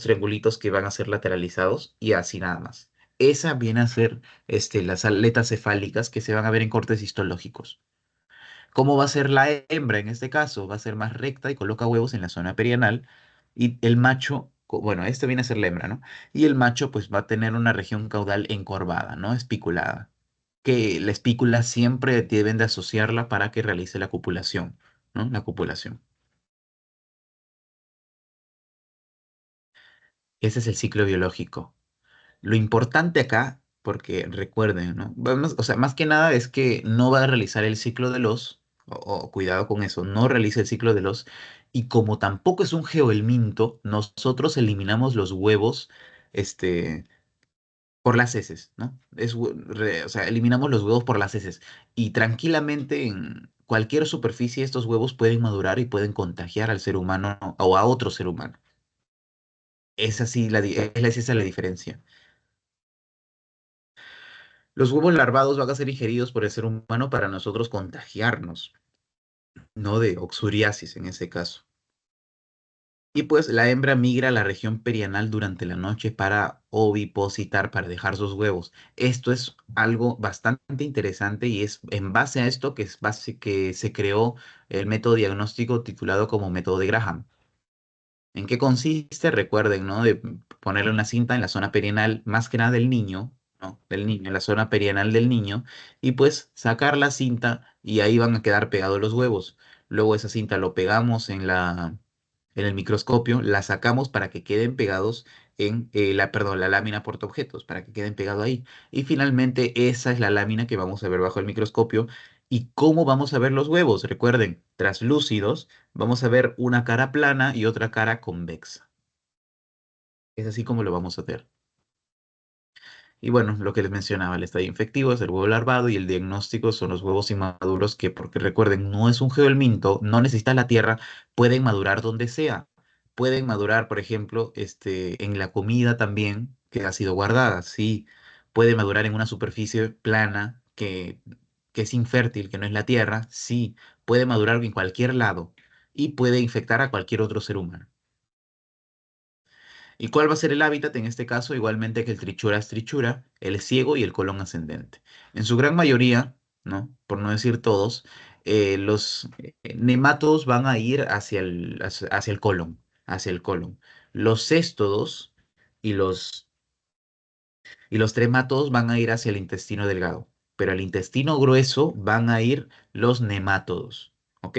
S1: triangulitos que van a ser lateralizados y así nada más. Esa viene a ser las aletas cefálicas que se van a ver en cortes histológicos. ¿Cómo va a ser la hembra en este caso? Va a ser más recta y coloca huevos en la zona perianal. Y el macho, bueno, este viene a ser la hembra, ¿no? Y el macho pues va a tener una región caudal encorvada, ¿no? Espiculada. Que la espícula siempre deben de asociarla para que realice la copulación, ¿no? La copulación. Ese es el ciclo biológico. Lo importante acá, porque recuerden, ¿no? Vamos, o sea, más que nada es que no va a realizar el ciclo de los, o cuidado con eso, no realiza el ciclo de los, y como tampoco es un geohelminto, nosotros eliminamos los huevos, este, por las heces, ¿no? O sea, eliminamos los huevos por las heces, y tranquilamente en cualquier superficie estos huevos pueden madurar y pueden contagiar al ser humano o a otro ser humano. Esa sí, esa es la diferencia. Los huevos larvados van a ser ingeridos por el ser humano para nosotros contagiarnos, no de oxuriasis en ese caso. Y pues la hembra migra a la región perianal durante la noche para ovipositar, para dejar sus huevos. Esto es algo bastante interesante y es en base a esto que se creó el método diagnóstico titulado como método de Graham. ¿En qué consiste? Recuerden, ¿no? De ponerle una cinta en la zona perianal, más que nada del niño, ¿no? Del niño, en la zona perianal del niño, y pues sacar la cinta y ahí van a quedar pegados los huevos. Luego esa cinta lo pegamos en el microscopio, la sacamos para que queden pegados en perdón, la lámina portaobjetos, para que queden pegados ahí. Y finalmente esa es la lámina que vamos a ver bajo el microscopio. ¿Y cómo vamos a ver los huevos? Recuerden, traslúcidos, vamos a ver una cara plana y otra cara convexa. Es así como lo vamos a ver. Y bueno, lo que les mencionaba, el estadio infectivo es el huevo larvado y el diagnóstico son los huevos inmaduros que, porque recuerden, no es un geohelminto, no necesita la tierra, pueden madurar donde sea. Pueden madurar, por ejemplo, en la comida también que ha sido guardada, sí. Puede madurar en una superficie plana que es infértil, que no es la tierra, sí. Puede madurar en cualquier lado y puede infectar a cualquier otro ser humano. ¿Y cuál va a ser el hábitat en este caso? Igualmente que el trichuras trichura, el ciego y el colon ascendente. En su gran mayoría, ¿no? Por no decir todos, los nematodos van a ir hacia el colon, hacia el colon. Los céstodos y los trematodos van a ir hacia el intestino delgado, pero al intestino grueso van a ir los nemátodos, ¿ok?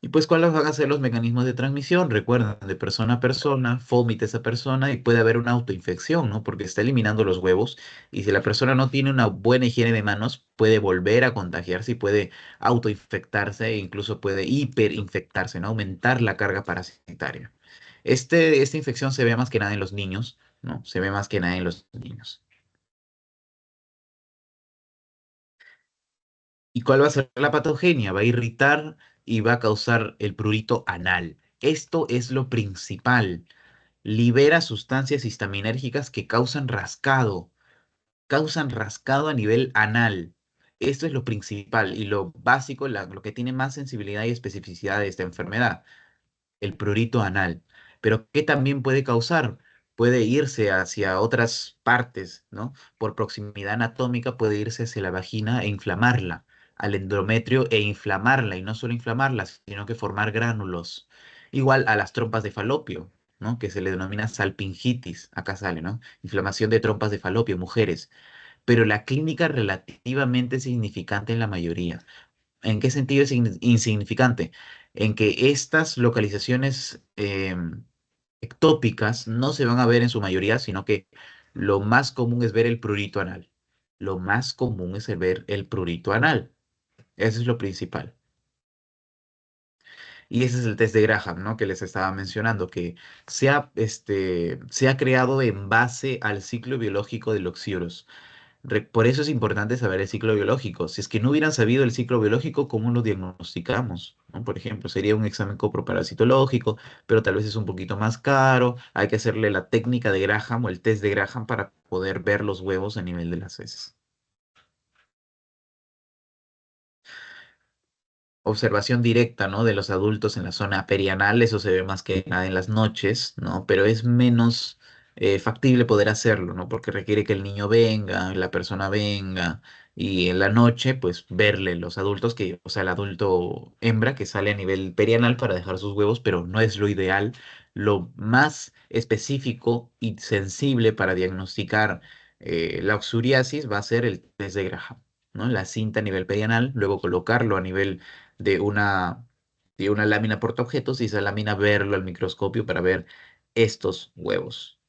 S1: Y pues, ¿cuáles van a ser los mecanismos de transmisión? Recuerden, de persona a persona, vomita esa persona y puede haber una autoinfección, ¿no? Porque está eliminando los huevos y si la persona no tiene una buena higiene de manos, puede volver a contagiarse y puede autoinfectarse e incluso puede hiperinfectarse, ¿no? Aumentar la carga parasitaria. Esta infección se ve más que nada en los niños, ¿no? Se ve más que nada en los niños. ¿Y cuál va a ser la patogenia? Va a irritar y va a causar el prurito anal. Esto es lo principal. Libera sustancias histaminérgicas que causan rascado a nivel anal. Esto es lo principal y lo básico, lo que tiene más sensibilidad y especificidad de esta enfermedad, el prurito anal. Pero ¿qué también puede causar? Puede irse hacia otras partes, ¿no? Por proximidad anatómica puede irse hacia la vagina e inflamarla, al endometrio e inflamarla, y no solo inflamarla, sino que formar gránulos. Igual a las trompas de falopio, ¿no? Que se le denomina salpingitis, acá sale, ¿no? Inflamación de trompas de falopio, mujeres. Pero la clínica relativamente significante en la mayoría. ¿En qué sentido es insignificante? En que estas localizaciones ectópicas no se van a ver en su mayoría, sino que lo más común es ver el prurito anal. Lo más común es el ver el prurito anal. Eso es lo principal. Y ese es el test de Graham, ¿no? Que les estaba mencionando, que se ha creado en base al ciclo biológico del oxíoros. Por eso es importante saber el ciclo biológico. Si es que no hubieran sabido el ciclo biológico, ¿cómo lo diagnosticamos? ¿No? Por ejemplo, sería un examen coproparasitológico, pero tal vez es un poquito más caro. Hay que hacerle la técnica de Graham o el test de Graham para poder ver los huevos a nivel de las heces. Observación directa, ¿no? De los adultos en la zona perianal, eso se ve más que nada en las noches, ¿no? Pero es menos factible poder hacerlo, ¿no? Porque requiere que el niño venga, la persona venga, y en la noche, pues verle los adultos que, o sea, el adulto hembra que sale a nivel perianal para dejar sus huevos, pero no es lo ideal. Lo más específico y sensible para diagnosticar la oxuriasis va a ser el test de Graham, ¿no? La cinta a nivel perianal, luego colocarlo a nivel de una lámina portaobjetos y esa lámina verlo al microscopio para ver estos huevos.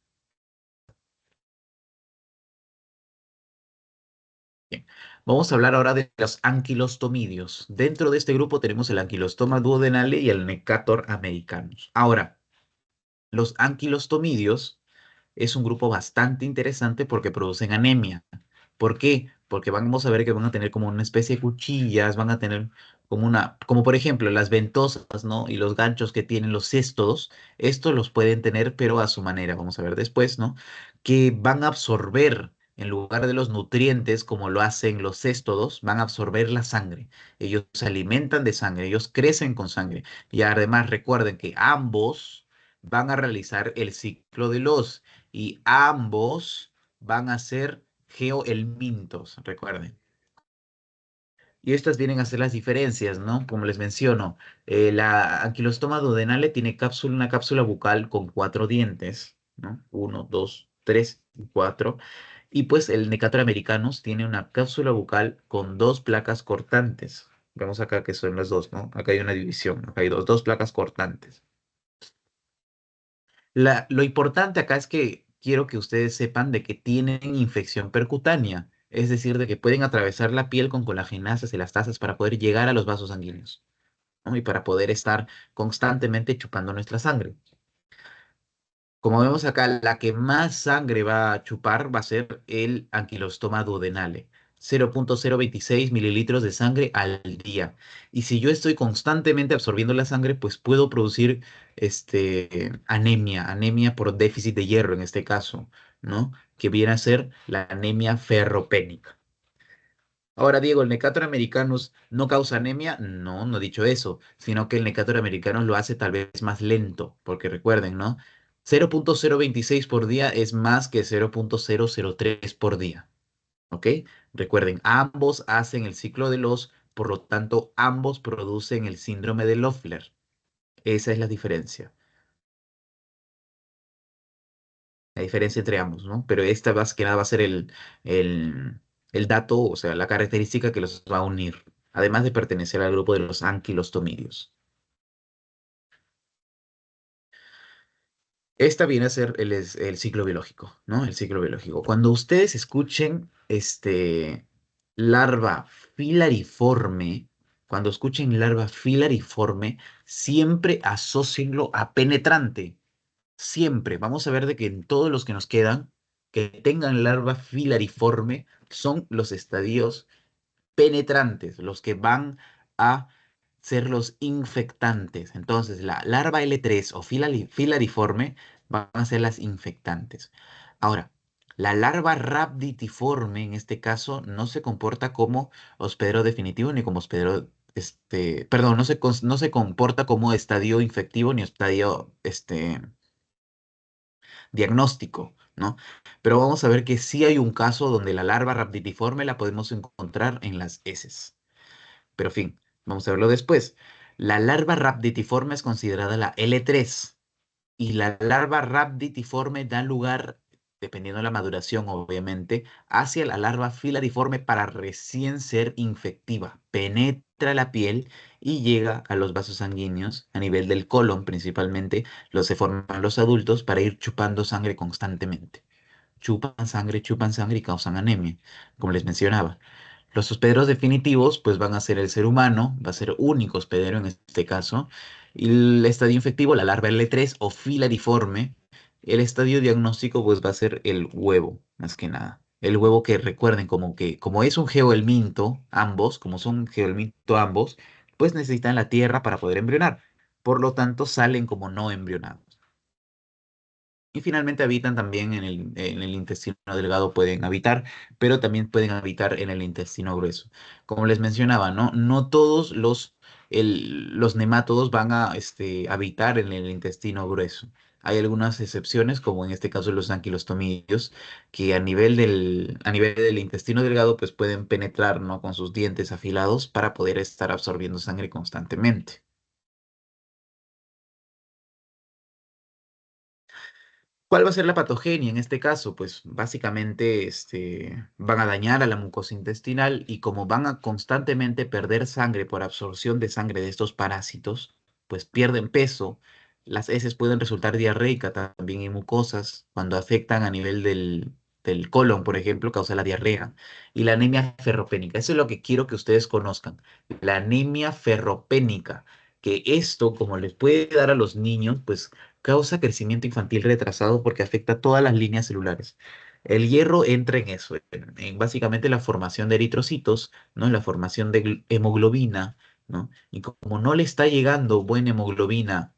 S1: Bien. Vamos a hablar ahora de los anquilostomidios. Dentro de este grupo tenemos el anquilostoma duodenale y el Necator americanus. Ahora, los anquilostomidios es un grupo bastante interesante porque producen anemia. ¿Por qué? Porque vamos a ver que van a tener como una especie de cuchillas, van a tener como por ejemplo las ventosas, ¿no? Y los ganchos que tienen los céstodos, estos los pueden tener, pero a su manera, vamos a ver después, ¿no? Que van a absorber, en lugar de los nutrientes, como lo hacen los céstodos, van a absorber la sangre. Ellos se alimentan de sangre, ellos crecen con sangre. Y además recuerden que ambos van a realizar el ciclo de los y ambos van a ser geohelmintos, recuerden. Y estas vienen a ser las diferencias, ¿no? Como les menciono, la anquilostoma duodenale tiene una cápsula bucal con 4 dientes, ¿no? Uno, dos, tres y cuatro. Y pues el Necator americanus tiene una cápsula bucal con 2 placas cortantes. Vemos acá que son las dos, ¿no? Acá hay una división, acá hay dos placas cortantes. Lo importante acá es que quiero que ustedes sepan de que tienen infección percutánea, es decir, de que pueden atravesar la piel con colagenasas y elastasas para poder llegar a los vasos sanguíneos, ¿no? Y para poder estar constantemente chupando nuestra sangre. Como vemos acá, la que más sangre va a chupar va a ser el anquilostoma duodenale. 0,026 mililitros de sangre al día. Y si yo estoy constantemente absorbiendo la sangre, pues puedo producir anemia por déficit de hierro en este caso, ¿no? Que viene a ser la anemia ferropénica. Ahora, Diego, ¿el Necator americanus no causa anemia? No, no he dicho eso, sino que el Necator americanus lo hace tal vez más lento, porque recuerden, ¿no? 0,026 por día es más que 0,003 por día, ¿ok? Recuerden, ambos hacen el ciclo de los, por lo tanto, ambos producen el síndrome de Loeffler. Esa es la diferencia. La diferencia entre ambos, ¿no? Pero esta más que nada va a ser el dato, o sea, la característica que los va a unir, además de pertenecer al grupo de los anquilostomidios. Esta viene a ser el ciclo biológico, ¿no? El ciclo biológico. Cuando ustedes escuchen larva filariforme, cuando escuchen larva filariforme, siempre asócienlo a penetrante. Siempre. Vamos a ver de que en todos los que nos quedan, que tengan larva filariforme, son los estadios penetrantes, los que van a ser los infectantes. Entonces, la larva L3 o filariforme van a ser las infectantes. Ahora, la larva rhabditiforme, en este caso, no se comporta como hospedero definitivo ni como hospedero, perdón, no se comporta como estadio infectivo ni estadio, diagnóstico, ¿no? Pero vamos a ver que sí hay un caso donde la larva rhabditiforme la podemos encontrar en las heces. Pero fin, vamos a verlo después. La larva rhabditiforme es considerada la L3 y la larva rhabditiforme da lugar, dependiendo de la maduración, obviamente, hacia la larva filariforme para recién ser infectiva. Penetra la piel y llega a los vasos sanguíneos a nivel del colon principalmente, los se forman los adultos para ir chupando sangre constantemente. Chupan sangre y causan anemia, como les mencionaba. Los hospederos definitivos, pues van a ser el ser humano, va a ser único hospedero en este caso. Y el estadio infectivo, la larva L3 o filariforme. El estadio diagnóstico, pues va a ser el huevo, más que nada. El huevo que recuerden como es un geohelminto, ambos, como son geohelminto ambos, pues necesitan la tierra para poder embrionar. Por lo tanto, salen como no embrionados. Y finalmente habitan también en el intestino delgado, pueden habitar, pero también pueden habitar en el intestino grueso. Como les mencionaba, ¿no? No todos los nemátodos van a habitar en el intestino grueso. Hay algunas excepciones, como en este caso los anquilostomidios, que a nivel del intestino delgado, pues pueden penetrar, ¿no? Con sus dientes afilados para poder estar absorbiendo sangre constantemente. ¿Cuál va a ser la patogenia en este caso? Pues básicamente van a dañar a la mucosa intestinal y como van a constantemente perder sangre por absorción de sangre de estos parásitos, pues pierden peso. Las heces pueden resultar diarreicas también en mucosas cuando afectan a nivel del colon, por ejemplo, causa la diarrea. Y la anemia ferropénica. Eso es lo que quiero que ustedes conozcan. La anemia ferropénica. Que esto, como les puede dar a los niños, pues causa crecimiento infantil retrasado porque afecta todas las líneas celulares. El hierro entra en eso, en básicamente la formación de eritrocitos, ¿no? En la formación de hemoglobina, ¿no? Y como no le está llegando buena hemoglobina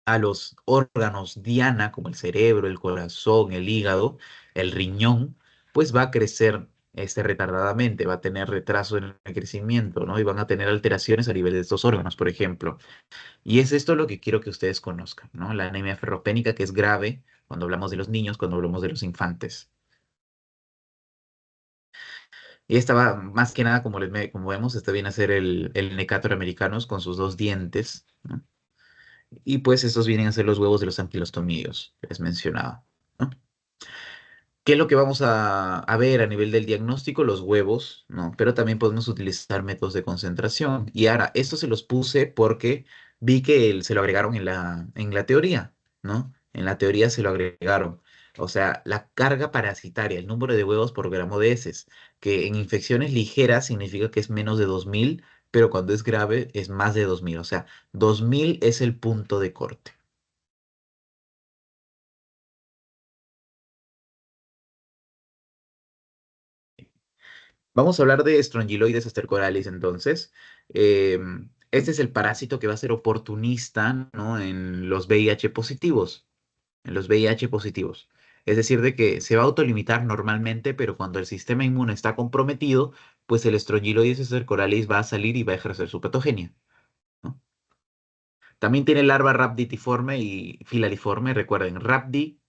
S1: a los órganos diana, como el cerebro, el corazón, el hígado, el riñón, pues va a crecer retardadamente, va a tener retraso en el crecimiento, ¿no? Y van a tener alteraciones a nivel de estos órganos, por ejemplo. Y es esto lo que quiero que ustedes conozcan, ¿no? La anemia ferropénica, que es grave cuando hablamos de los niños, cuando hablamos de los infantes. Y esta va, más que nada, como vemos, esta viene a ser el Necator americanos con sus dos dientes, ¿no? Y pues estos vienen a ser los huevos de los anquilostomidos, que les mencionaba, ¿no? ¿Qué es lo que vamos a ver a nivel del diagnóstico? Los huevos, ¿no? Pero también podemos utilizar métodos de concentración. Y ahora, esto se los puse porque vi que se lo agregaron en la teoría, ¿no? En la teoría se lo agregaron. O sea, la carga parasitaria, el número de huevos por gramo de heces, que en infecciones ligeras significa que es menos de 2000, pero cuando es grave es más de 2000. O sea, 2000 es el punto de corte. Vamos a hablar de Strongyloides astercoralis entonces. Este es el parásito que va a ser oportunista, ¿no? En los VIH positivos. En los VIH positivos. Es decir, de que se va a autolimitar normalmente, pero cuando el sistema inmune está comprometido, pues el Strongyloides astercoralis va a salir y va a ejercer su patogenia, ¿no? También tiene larva rhabditiforme y filariforme. Recuerden, rhabdi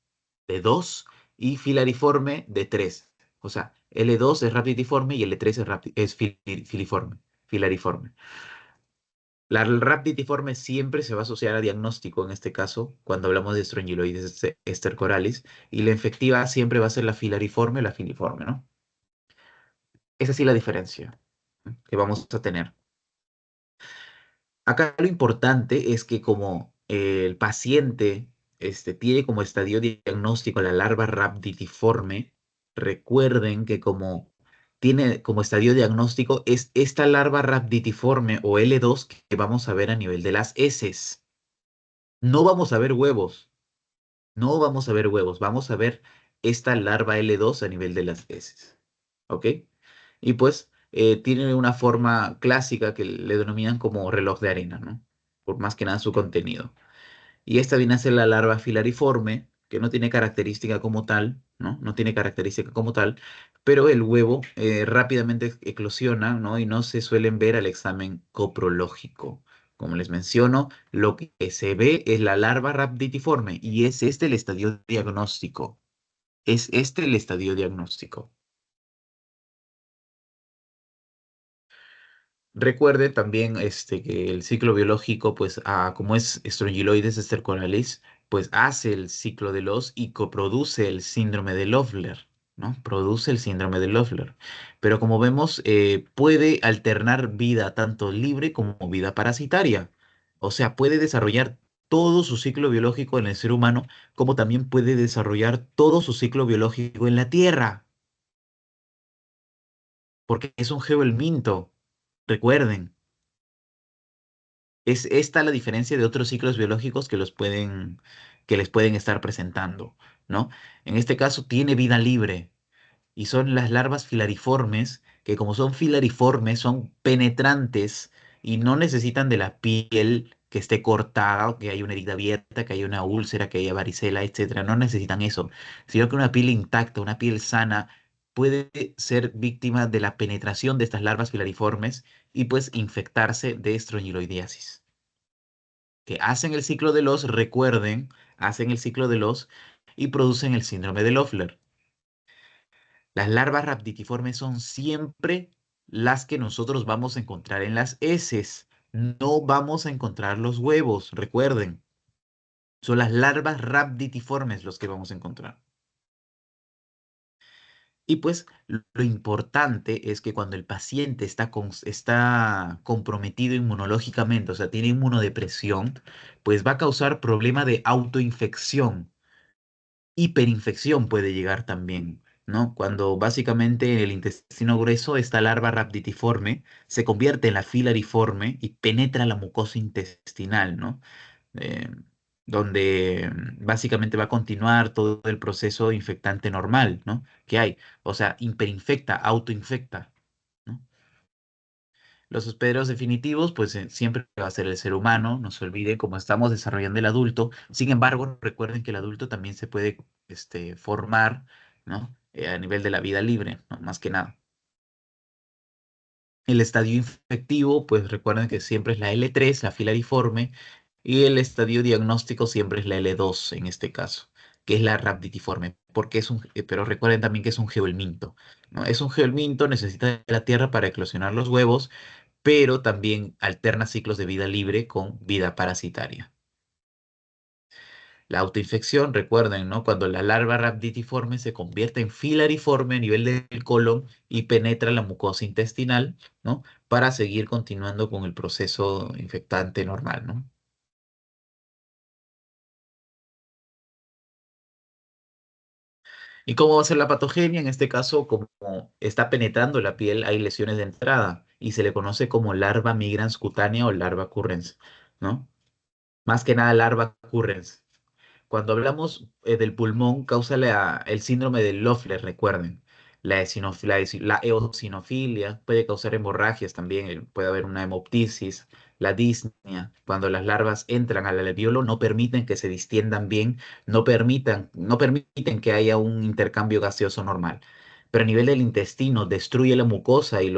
S1: de 2 y filariforme de 3. O sea, L2 es raptiforme y L3 es filiforme, filariforme. La raptiforme siempre se va a asociar a diagnóstico, en este caso, cuando hablamos de estrongiloides estercoralis, y la efectiva siempre va a ser la filariforme o la filiforme, ¿no? Esa sí la diferencia, ¿no?, que vamos a tener. Acá lo importante es que como el paciente tiene como estadio diagnóstico la larva rhabditiforme, recuerden que como tiene como estadio diagnóstico es esta larva rhabditiforme o L2 que vamos a ver a nivel de las heces. No vamos a ver huevos, no vamos a ver huevos, vamos a ver esta larva L2 a nivel de las heces. ¿Ok? Y pues tiene una forma clásica que le denominan como reloj de arena, ¿no? Por más que nada su contenido. Y esta viene a ser la larva filariforme, que no tiene característica como tal, ¿no? No tiene característica como tal, pero el huevo rápidamente eclosiona, ¿no? Y no se suelen ver al examen coprológico. Como les menciono, lo que se ve es la larva rhabditiforme y es este el estadio diagnóstico. Es este el estadio diagnóstico. Recuerde también que el ciclo biológico, pues, como es Strongyloides estercoralis, pues hace el ciclo de los y coproduce el síndrome de Loeffler, ¿no? Produce el síndrome de Loeffler. Pero como vemos, puede alternar vida tanto libre como vida parasitaria. O sea, puede desarrollar todo su ciclo biológico en el ser humano, como también puede desarrollar todo su ciclo biológico en la Tierra, porque es un geoelminto. Recuerden. Es esta la diferencia de otros ciclos biológicos que les pueden estar presentando, ¿no? En este caso tiene vida libre y son las larvas filariformes, que como son filariformes, son penetrantes y no necesitan de la piel que esté cortada, o que haya una herida abierta, que haya una úlcera, que haya varicela, etcétera. No necesitan eso, sino que una piel intacta, una piel sana, puede ser víctima de la penetración de estas larvas filariformes y pues infectarse de estrongiloidiasis que hacen el ciclo de los, recuerden, hacen el ciclo de los y producen el síndrome de Loeffler. Las larvas rhabditiformes son siempre las que nosotros vamos a encontrar en las heces. No vamos a encontrar los huevos, recuerden. Son las larvas rhabditiformes los que vamos a encontrar. Y pues lo importante es que cuando el paciente está comprometido inmunológicamente, o sea, tiene inmunodepresión, pues va a causar problema de autoinfección. Hiperinfección puede llegar también, ¿no? Cuando básicamente en el intestino grueso esta larva rhabditiforme se convierte en la filariforme y penetra la mucosa intestinal, ¿no? Eh, donde básicamente va a continuar todo el proceso infectante normal, ¿no? Que hay. O sea, hiperinfecta, autoinfecta, ¿no? Los hospederos definitivos, pues siempre va a ser el ser humano, no se olvide, como estamos desarrollando el adulto. Sin embargo, recuerden que el adulto también se puede formar, ¿no? A nivel de la vida libre, ¿no? Más que nada. El estadio infectivo, pues recuerden que siempre es la L3, la filariforme, y el estadio diagnóstico siempre es la L2 en este caso, que es la rhabditiforme, porque pero recuerden también que es un geohelminto, ¿no? Es un geohelminto, necesita de la tierra para eclosionar los huevos, pero también alterna ciclos de vida libre con vida parasitaria. La autoinfección, recuerden, ¿no? Cuando la larva rhabditiforme se convierte en filariforme a nivel del colon y penetra la mucosa intestinal, ¿no? Para seguir continuando con el proceso infectante normal, ¿no? ¿Y cómo va a ser la patogenia? En este caso, como está penetrando la piel, hay lesiones de entrada y se le conoce como larva migrans cutánea o larva currens, ¿no? Más que nada larva currens. Cuando hablamos del pulmón, causa el síndrome de Loeffler, recuerden. La eosinofilia puede causar hemorragias también, puede haber una hemoptisis, la disnea, cuando las larvas entran al alveolo, no permiten que se distiendan bien, no permiten que haya un intercambio gaseoso normal. Pero a nivel del intestino, destruye la mucosa y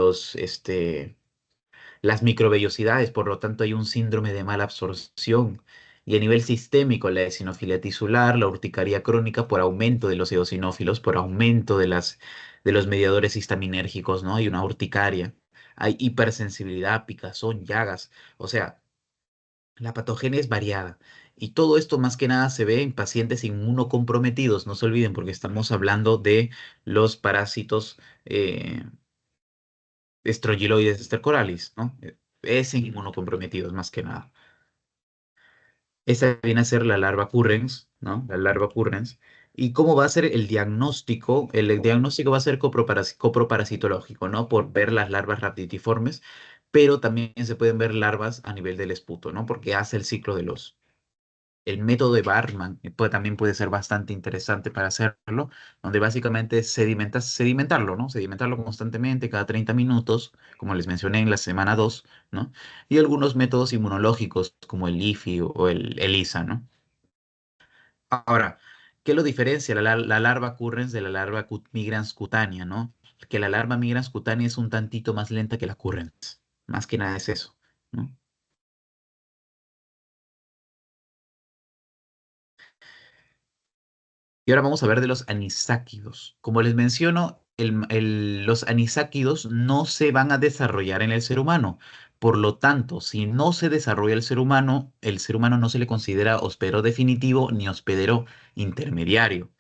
S1: las microvellosidades, por lo tanto hay un síndrome de mala absorción. Y a nivel sistémico, la eosinofilia tisular, la urticaria crónica por aumento de los eosinófilos, por aumento de los mediadores histaminérgicos, ¿no? Hay una urticaria, hay hipersensibilidad, picazón, llagas, o sea, la patogenia es variada. Y todo esto más que nada se ve en pacientes inmunocomprometidos, no se olviden, porque estamos hablando de los parásitos Strongyloides stercoralis, ¿no? Es en inmunocomprometidos más que nada. Esa viene a ser la larva currens, ¿no? La larva currens. ¿Y cómo va a ser el diagnóstico? El diagnóstico va a ser coproparasitológico, ¿no? Por ver las larvas raptitiformes, pero también se pueden ver larvas a nivel del esputo, ¿no? Porque hace el ciclo de los el método de Barman también puede ser bastante interesante para hacerlo, donde básicamente es sedimentarlo, ¿no? Sedimentarlo constantemente cada 30 minutos, como les mencioné en la semana 2, ¿no? Y algunos métodos inmunológicos como el IFI o el ELISA, ¿no? Ahora, ¿qué lo diferencia la larva currens de la larva migrans cutánea, ¿no? Que la larva migrans cutánea es un tantito más lenta que la currens. Más que nada es eso, ¿no? Y ahora vamos a ver de los anisáquidos. Como les menciono, los anisáquidos no se van a desarrollar en el ser humano. Por lo tanto, si no se desarrolla el ser humano no se le considera hospedero definitivo ni hospedero intermediario.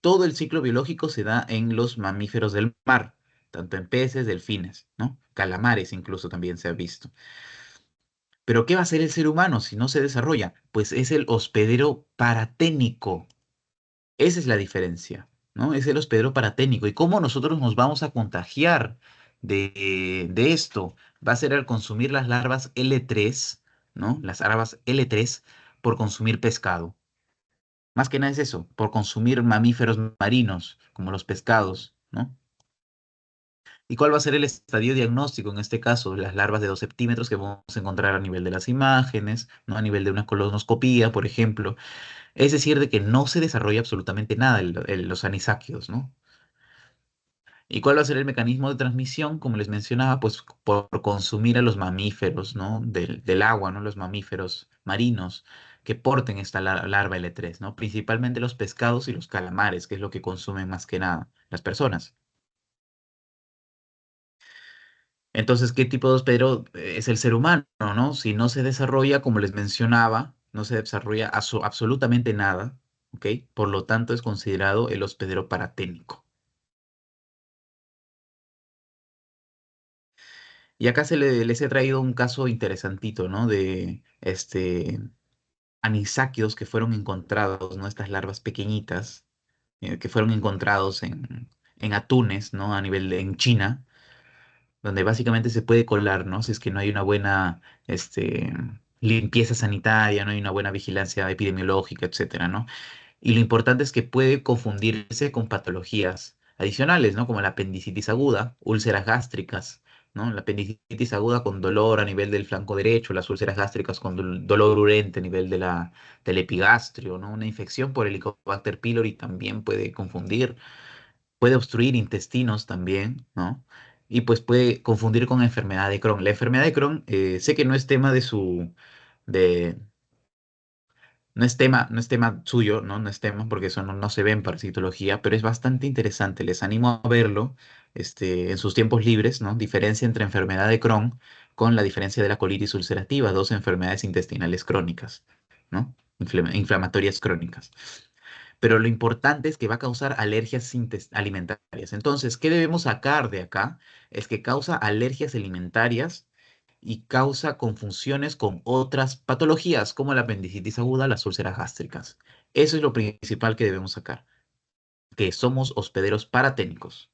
S1: Todo el ciclo biológico se da en los mamíferos del mar, tanto en peces, delfines, ¿no? Calamares incluso también se ha visto. Pero ¿qué va a hacer el ser humano si no se desarrolla? Pues es el hospedero paraténico. Esa es la diferencia, ¿no? Es el hospedero paraténico. ¿Y cómo nosotros nos vamos a contagiar de esto? Va a ser al consumir las larvas L3, ¿no? Las larvas L3 por consumir pescado. Más que nada es eso, por consumir mamíferos marinos, como los pescados, ¿no? ¿Y cuál va a ser el estadio diagnóstico en este caso? Las larvas de 2 centímetros que vamos a encontrar a nivel de las imágenes, ¿no? A nivel de una colonoscopía, por ejemplo. Es decir, de que no se desarrolla absolutamente nada en los anisáquidos, ¿no? ¿Y cuál va a ser el mecanismo de transmisión? Como les mencionaba, pues por consumir a los mamíferos, ¿no? Del agua, ¿no? Los mamíferos marinos que porten esta larva L3, ¿no? Principalmente los pescados y los calamares, que es lo que consumen más que nada las personas. Entonces, ¿qué tipo de hospedero es el ser humano, ¿no? Si no se desarrolla, como les mencionaba, no se desarrolla absolutamente nada, ¿ok? Por lo tanto, es considerado el hospedero paraténico. Y acá les he traído un caso interesantito, ¿no? De anisáquidos que fueron encontrados, ¿no? Estas larvas pequeñitas que fueron encontrados en atunes, ¿no? En China, donde básicamente se puede colar, ¿no? Si es que no hay una buena limpieza sanitaria, no hay una buena vigilancia epidemiológica, etcétera, ¿no? Y lo importante es que puede confundirse con patologías adicionales, ¿no? Como la apendicitis aguda, úlceras gástricas, ¿no? La apendicitis aguda con dolor a nivel del flanco derecho, las úlceras gástricas con dolor urente a nivel del epigastrio, ¿no? Una infección por Helicobacter pylori también puede confundir, puede obstruir intestinos también, ¿no? Y pues puede confundir con enfermedad de Crohn. La enfermedad de Crohn, sé que no es tema de, no es tema suyo, ¿no? No es tema porque eso no se ve en parasitología, pero es bastante interesante. Les animo a verlo, en sus tiempos libres, ¿no? Diferencia entre enfermedad de Crohn con la diferencia de la colitis ulcerativa, dos enfermedades intestinales crónicas, ¿no? Inflamatorias crónicas. Pero lo importante es que va a causar alergias alimentarias. Entonces, ¿qué debemos sacar de acá? Es que causa alergias alimentarias y causa confusiones con otras patologías como la apendicitis aguda, las úlceras gástricas. Eso es lo principal que debemos sacar, que somos hospederos paraténicos.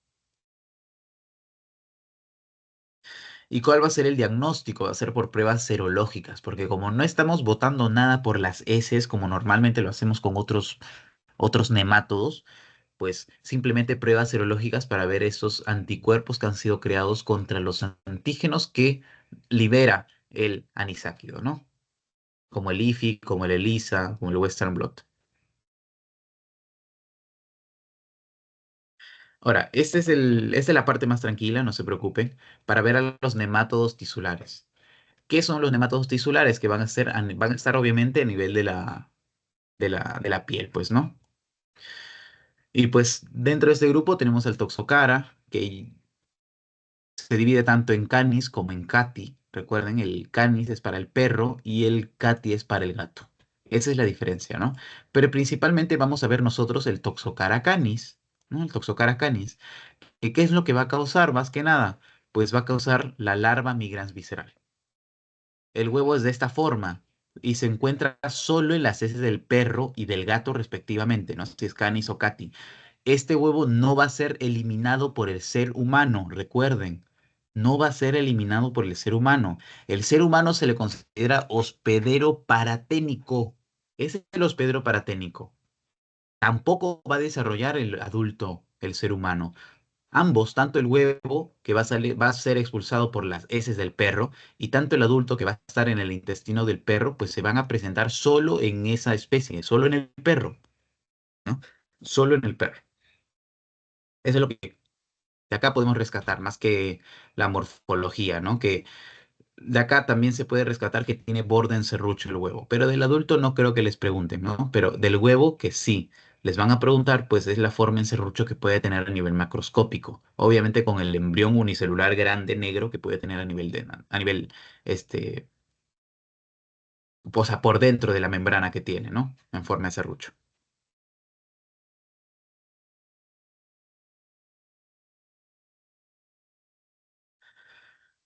S1: ¿Y cuál va a ser el diagnóstico? Va a ser por pruebas serológicas, porque como no estamos botando nada por las heces, como normalmente lo hacemos con otros nemátodos, pues simplemente pruebas serológicas para ver esos anticuerpos que han sido creados contra los antígenos que libera el anisáquido, ¿no? Como el IFI, como el ELISA, como el Western blot. Ahora, esta es la parte más tranquila, no se preocupe, para ver a los nemátodos tisulares. ¿Qué son los nemátodos tisulares? Que van a estar obviamente a nivel de la piel, pues, ¿no? Y pues dentro de este grupo tenemos el Toxocara, que se divide tanto en canis como en cati. Recuerden, el canis es para el perro y el cati es para el gato. Esa es la diferencia, ¿no? Pero principalmente vamos a ver nosotros el Toxocara canis, ¿no? El Toxocara canis. ¿Y qué es lo que va a causar más que nada? Pues va a causar la larva migrans visceral. El huevo es de esta forma y se encuentra solo en las heces del perro y del gato respectivamente, ¿no? Si es canis o cati. Este huevo no va a ser eliminado por el ser humano, recuerden. No va a ser eliminado por el ser humano. El ser humano se le considera hospedero paraténico. Ese es el hospedero paraténico. Tampoco va a desarrollar el adulto, el ser humano. Ambos, tanto el huevo que va a salir, va a ser expulsado por las heces del perro y tanto el adulto que va a estar en el intestino del perro, pues se van a presentar solo en esa especie, solo en el perro, ¿no? Solo en el perro. Eso es lo que de acá podemos rescatar, más que la morfología, ¿no? Que de acá también se puede rescatar que tiene borde en serrucho el huevo, pero del adulto no creo que les pregunten, ¿no? Pero del huevo que sí les van a preguntar, pues es la forma en serrucho que puede tener a nivel macroscópico. Obviamente con el embrión unicelular grande negro que puede tener a nivel, este, o sea, por dentro de la membrana que tiene, ¿no? En forma de serrucho.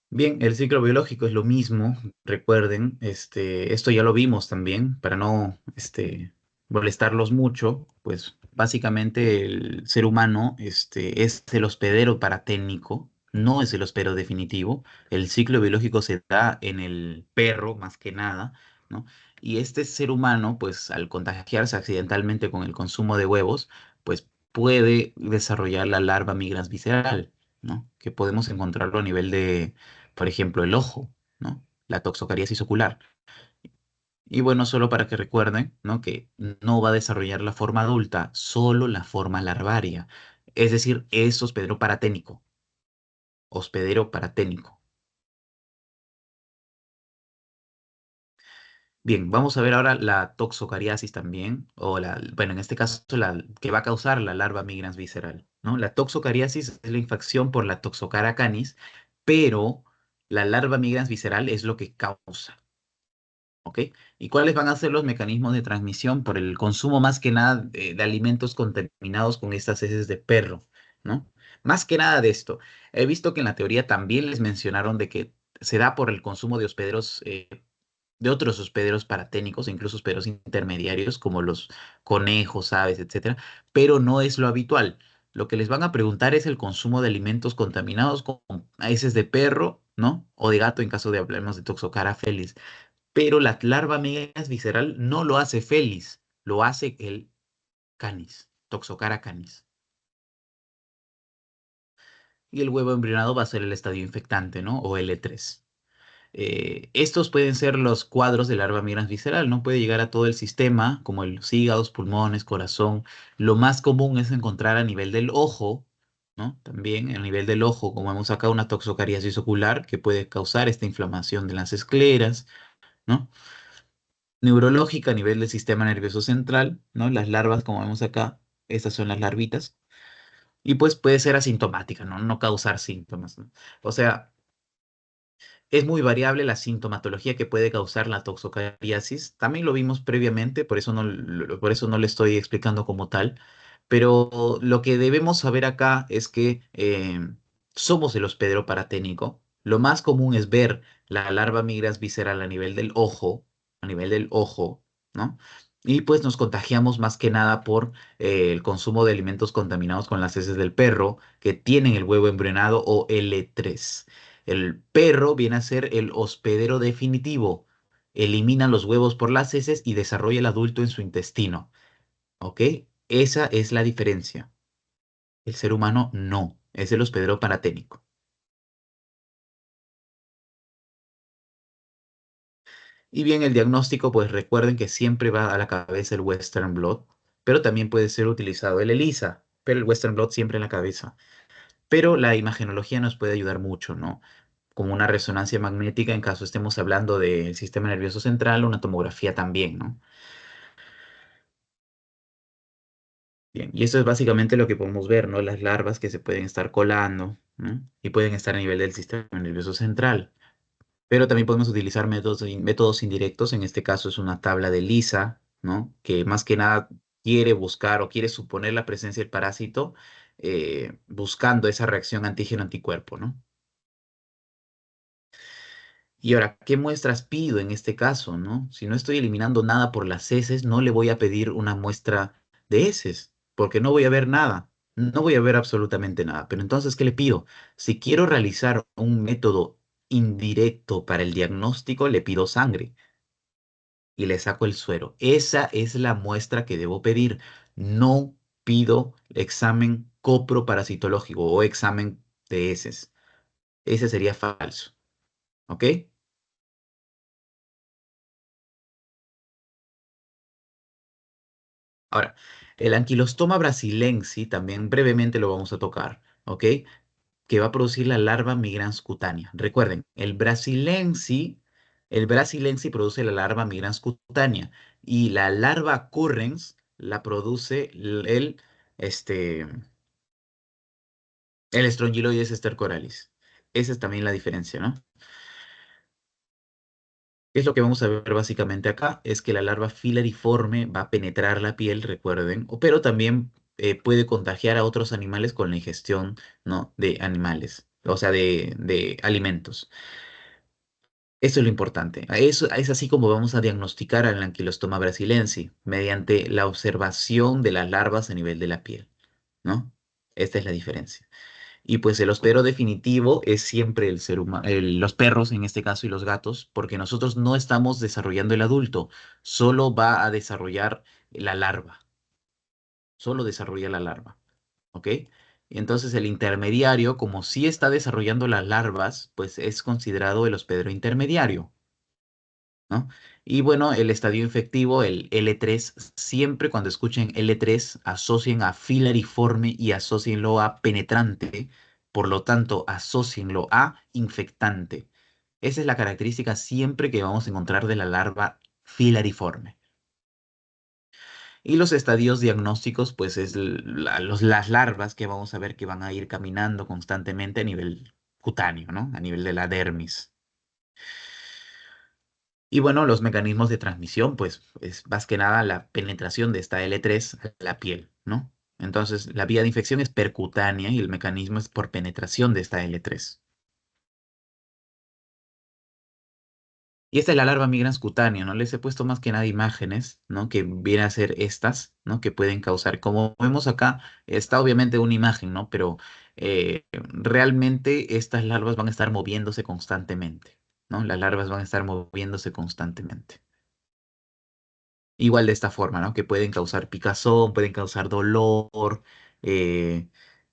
S1: Bien, el ciclo biológico es lo mismo, recuerden, esto ya lo vimos también, para no, molestarlos mucho, pues básicamente el ser humano, es el hospedero paratécnico, no es el hospedero definitivo, el ciclo biológico se da en el perro más que nada, ¿no? Y este ser humano, pues al contagiarse accidentalmente con el consumo de huevos, pues puede desarrollar la larva migrans visceral, ¿no? Que podemos encontrarlo a nivel de, por ejemplo, el ojo, ¿no? La toxocariasis ocular. Y bueno, solo para que recuerden, ¿no? Que no va a desarrollar la forma adulta, solo la forma larvaria. Es decir, es hospedero paraténico. Hospedero paraténico. Bien, vamos a ver ahora la toxocariasis también, o bueno, en este caso, la que va a causar la larva migrans visceral, ¿no? La toxocariasis es la infección por la Toxocara canis, pero la larva migrans visceral es lo que causa. ¿Ok? ¿Y cuáles van a ser los mecanismos de transmisión? Por el consumo más que nada de alimentos contaminados con estas heces de perro, ¿no? Más que nada de esto. He visto que en la teoría también les mencionaron de que se da por el consumo de hospederos, de otros hospederos paraténicos, incluso hospederos intermediarios, como los conejos, aves, etcétera, pero no es lo habitual. Lo que les van a preguntar es el consumo de alimentos contaminados con heces de perro, ¿no? O de gato en caso de hablemos de Toxocara felis, pero la larva megas visceral no lo hace Felis, lo hace el canis, Toxocara canis. Y el huevo embrionado va a ser el estadio infectante, ¿no? O L3. Estos pueden ser los cuadros de larva migrans visceral, ¿no? Puede llegar a todo el sistema, como los hígados, pulmones, corazón. Lo más común es encontrar a nivel del ojo, ¿no? También a nivel del ojo, como vemos acá, una toxocariasis ocular que puede causar esta inflamación de las escleras, ¿no? Neurológica a nivel del sistema nervioso central, ¿no? Las larvas, como vemos acá, estas son las larvitas, y pues puede ser asintomática, ¿no? No causar síntomas, ¿no? O sea, es muy variable la sintomatología que puede causar la toxocariasis. También lo vimos previamente, por eso no le estoy explicando como tal. Pero lo que debemos saber acá es que somos el hospedero paraténico. Lo más común es ver la larva migras visceral a nivel del ojo, ¿no? Y pues nos contagiamos más que nada por el consumo de alimentos contaminados con las heces del perro que tienen el huevo embrionado o L3. El perro viene a ser el hospedero definitivo. Elimina los huevos por las heces y desarrolla el adulto en su intestino. ¿Ok? Esa es la diferencia. El ser humano no. Es el hospedero paraténico. Y bien, el diagnóstico, pues recuerden que siempre va a la cabeza el Western blot, pero también puede ser utilizado el ELISA, pero el Western blot siempre en la cabeza. Pero la imagenología nos puede ayudar mucho, ¿no? Como una resonancia magnética en caso estemos hablando del sistema nervioso central, una tomografía también, ¿no? Bien, y esto es básicamente lo que podemos ver, ¿no? Las larvas que se pueden estar colando, ¿no? Y pueden estar a nivel del sistema nervioso central. Pero también podemos utilizar métodos indirectos. En este caso es una tabla de Lisa, ¿no? Que más que nada quiere buscar o quiere suponer la presencia del parásito buscando esa reacción antígeno-anticuerpo, ¿no? Y ahora, ¿qué muestras pido en este caso, no? Si no estoy eliminando nada por las heces, no le voy a pedir una muestra de heces, porque no voy a ver nada, no voy a ver absolutamente nada. Pero entonces, ¿qué le pido? Si quiero realizar un método indirecto para el diagnóstico, le pido sangre y le saco el suero. Esa es la muestra que debo pedir. No pido examen coproparasitológico o examen de heces. Ese sería falso, ¿ok? Ahora, el Ankylostoma brasilensis, también brevemente lo vamos a tocar, ¿ok? Que va a producir la larva migrans cutánea. Recuerden, el brasilensis produce la larva migrans cutánea y la larva currens la produce el Strongyloides stercoralis. Esa es también la diferencia, ¿no? ¿Qué es lo que vamos a ver básicamente acá? Es que la larva filariforme va a penetrar la piel, recuerden, pero también puede contagiar a otros animales con la ingestión, ¿no? De animales, o sea, de alimentos. Eso es lo importante. Eso es así como vamos a diagnosticar al Ankylostoma brasilensis, mediante la observación de las larvas a nivel de la piel, ¿no? Esta es la diferencia. Y pues el hospedero definitivo es siempre el ser humano, los perros en este caso y los gatos, porque nosotros no estamos desarrollando el adulto, solo va a desarrollar la larva, solo desarrolla la larva, ¿ok? Y entonces el intermediario, como sí está desarrollando las larvas, pues es considerado el hospedero intermediario, ¿no? Y bueno, el estadio infectivo, el L3, siempre cuando escuchen L3, asocien a filariforme y asocienlo a penetrante, por lo tanto, asocienlo a infectante. Esa es la característica siempre que vamos a encontrar de la larva filariforme. Y los estadios diagnósticos, pues es las larvas que vamos a ver que van a ir caminando constantemente a nivel cutáneo, ¿no? A nivel de la dermis. Y bueno, los mecanismos de transmisión, pues es más que nada la penetración de esta L3 a la piel, ¿no? Entonces, la vía de infección es percutánea y el mecanismo es por penetración de esta L3. Y esta es la larva migrans cutánea, ¿no? Les he puesto más que nada imágenes, ¿no? Que vienen a ser estas, ¿no? Que pueden causar, como vemos acá, está obviamente una imagen, ¿no? Pero realmente estas larvas van a estar moviéndose constantemente, ¿no? Las larvas van a estar moviéndose constantemente. Igual de esta forma, ¿no? Que pueden causar picazón, pueden causar dolor. eh,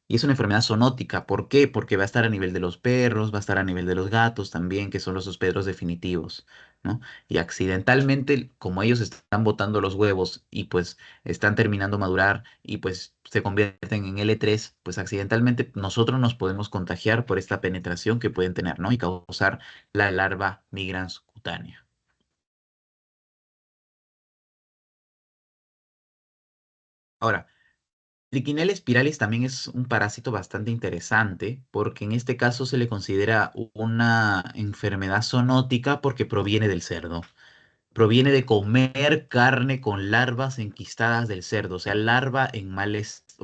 S1: y es una enfermedad zoonótica. ¿Por qué? Porque va a estar a nivel de los perros, va a estar a nivel de los gatos también, que son los hospederos definitivos, ¿no? Y accidentalmente, como ellos están botando los huevos y pues están terminando de madurar y pues se convierten en L3, pues accidentalmente nosotros nos podemos contagiar por esta penetración que pueden tener, ¿no? Y causar la larva migrans cutánea. Ahora, Trichinella spiralis también es un parásito bastante interesante porque en este caso se le considera una enfermedad zoonótica porque proviene del cerdo. Proviene de comer carne con larvas enquistadas del cerdo, o sea,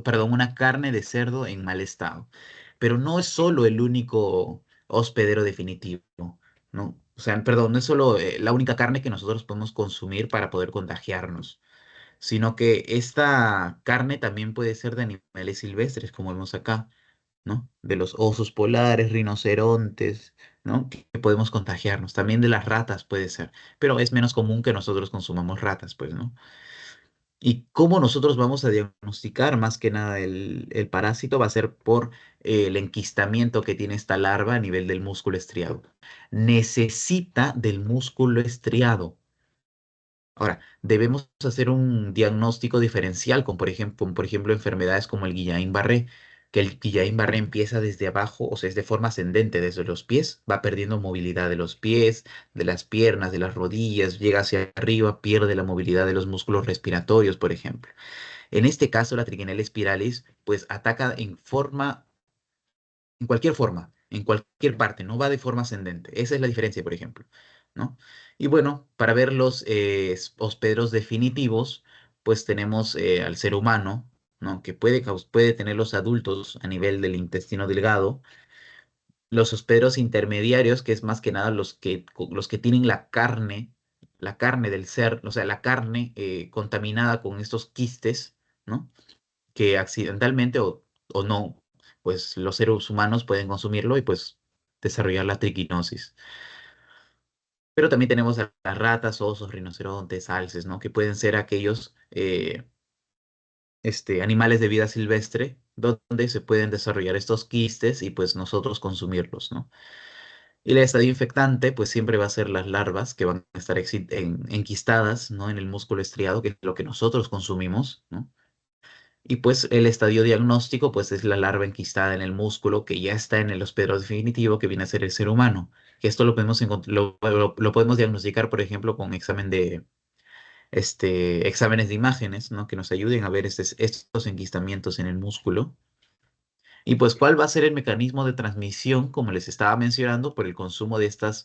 S1: perdón, una carne de cerdo en mal estado. Pero no es solo el único hospedero definitivo, ¿no? O sea, perdón, no es solo la única carne que nosotros podemos consumir para poder contagiarnos, sino que esta carne también puede ser de animales silvestres, como vemos acá, ¿no? De los osos polares, rinocerontes, ¿no? Que podemos contagiarnos. También de las ratas puede ser, pero es menos común que nosotros consumamos ratas, pues, ¿no? ¿Y cómo nosotros vamos a diagnosticar más que nada el parásito? Va a ser por el enquistamiento que tiene esta larva a nivel del músculo estriado. Necesita del músculo estriado. Ahora, debemos hacer un diagnóstico diferencial con, por ejemplo, enfermedades como el Guillain-Barré, que el Guillain-Barré empieza desde abajo, o sea, es de forma ascendente desde los pies, va perdiendo movilidad de los pies, de las piernas, de las rodillas, llega hacia arriba, pierde la movilidad de los músculos respiratorios, por ejemplo. En este caso, la Trichinella spiralis, pues ataca en cualquier parte, no va de forma ascendente. Esa es la diferencia, por ejemplo, ¿no? Y bueno, para ver los hospederos definitivos, pues tenemos al ser humano, ¿no? Que puede tener los adultos a nivel del intestino delgado, los hospederos intermediarios, que es más que nada los que tienen la carne del ser, o sea, la carne contaminada con estos quistes, ¿no? Que accidentalmente o no, pues los seres humanos pueden consumirlo y pues desarrollar la triquinosis. Pero también tenemos a las ratas, osos, rinocerontes, alces, ¿no? Que pueden ser aquellos animales de vida silvestre donde se pueden desarrollar estos quistes y pues nosotros consumirlos, ¿no? Y el estadio infectante, pues siempre va a ser las larvas que van a estar enquistadas, ¿no? En el músculo estriado, que es lo que nosotros consumimos, ¿no? Y pues el estadio diagnóstico, pues es la larva enquistada en el músculo que ya está en el hospedero definitivo que viene a ser el ser humano. Que esto lo podemos lo podemos diagnosticar, por ejemplo, con exámenes de imágenes, ¿no? Que nos ayuden a ver estos enquistamientos en el músculo. Y pues, ¿cuál va a ser el mecanismo de transmisión, como les estaba mencionando, por el consumo de esta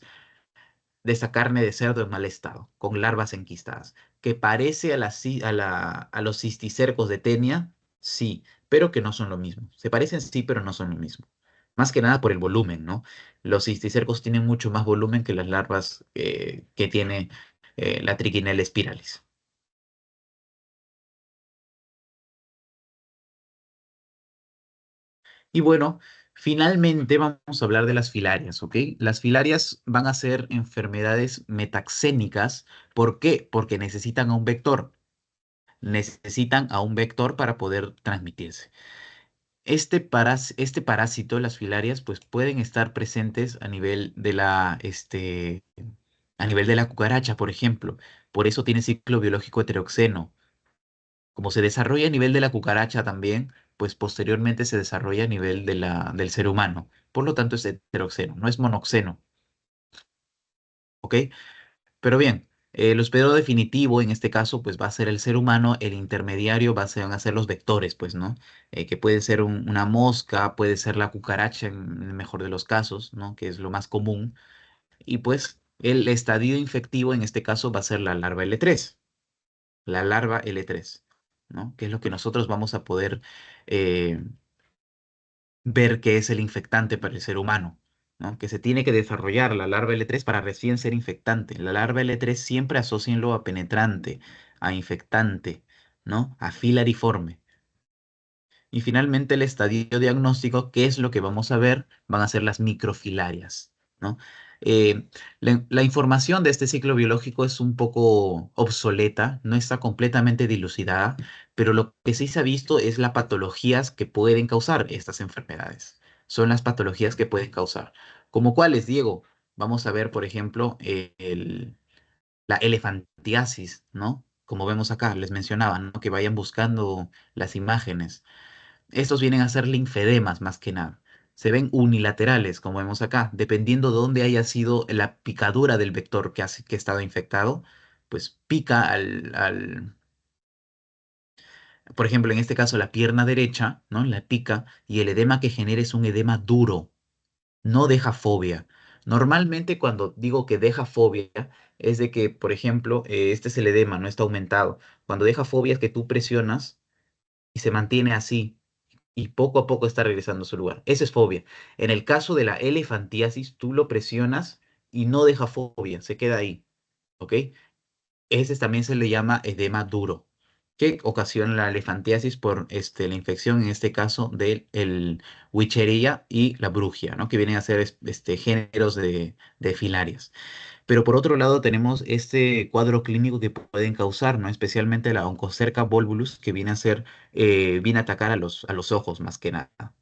S1: carne de cerdo en mal estado, con larvas enquistadas, que parece a los cisticercos de Tenia, sí, pero que no son lo mismo. Se parecen sí, pero no son lo mismo. Más que nada por el volumen, ¿no? Los cisticercos tienen mucho más volumen que las larvas que tiene la Trichinella spiralis. Y bueno, finalmente vamos a hablar de las filarias, ¿ok? Las filarias van a ser enfermedades metaxénicas. ¿Por qué? Porque necesitan a un vector para poder transmitirse. Este parásito, las filarias, pues pueden estar presentes a nivel de la cucaracha, por ejemplo. Por eso tiene ciclo biológico heteroxeno. Como se desarrolla a nivel de la cucaracha también, pues posteriormente se desarrolla a nivel del ser humano. Por lo tanto, es heteroxeno, no es monoxeno, ¿ok? Pero bien, el hospedero definitivo en este caso pues va a ser el ser humano, el intermediario van a ser los vectores, pues, ¿no? Que puede ser una mosca, puede ser la cucaracha en el mejor de los casos, ¿no? Que es lo más común. Y pues el estadio infectivo en este caso va a ser la larva L3, ¿no? Que es lo que nosotros vamos a poder eh, ver qué es el infectante para el ser humano, ¿no? Que se tiene que desarrollar la larva L3 para recién ser infectante. La larva L3 siempre asócienlo a penetrante, a infectante, ¿no? A filariforme. Y finalmente el estadio diagnóstico, ¿qué es lo que vamos a ver? Van a ser las microfilarias, ¿no? La información de este ciclo biológico es un poco obsoleta, no está completamente dilucidada, pero lo que sí se ha visto es las patologías que pueden causar estas enfermedades. Son las patologías que pueden causar. ¿Como cuáles, Diego? Vamos a ver, por ejemplo, la elefantiasis, ¿no? Como vemos acá, les mencionaba, ¿no? Que vayan buscando las imágenes. Estos vienen a ser linfedemas más que nada. Se ven unilaterales, como vemos acá, dependiendo de dónde haya sido la picadura del vector que ha estado infectado, pues pica por ejemplo, en este caso la pierna derecha, ¿no? La pica y el edema que genera es un edema duro, no deja fobia. Normalmente cuando digo que deja fobia es de que, por ejemplo, este es el edema, no está aumentado. Cuando deja fobia es que tú presionas y se mantiene así y poco a poco está regresando a su lugar. Eso es fobia. En el caso de la elefantiasis, tú lo presionas y no deja fobia, se queda ahí, ¿ok? Ese también se le llama edema duro, que ocasiona la elefantiasis por la infección, en este caso, del el Wicheria y la Brugia, ¿no? Que vienen a ser géneros de filarias. Pero por otro lado tenemos este cuadro clínico que pueden causar, ¿no? Especialmente la Oncocerca volvulus, que viene a atacar a los ojos más que nada.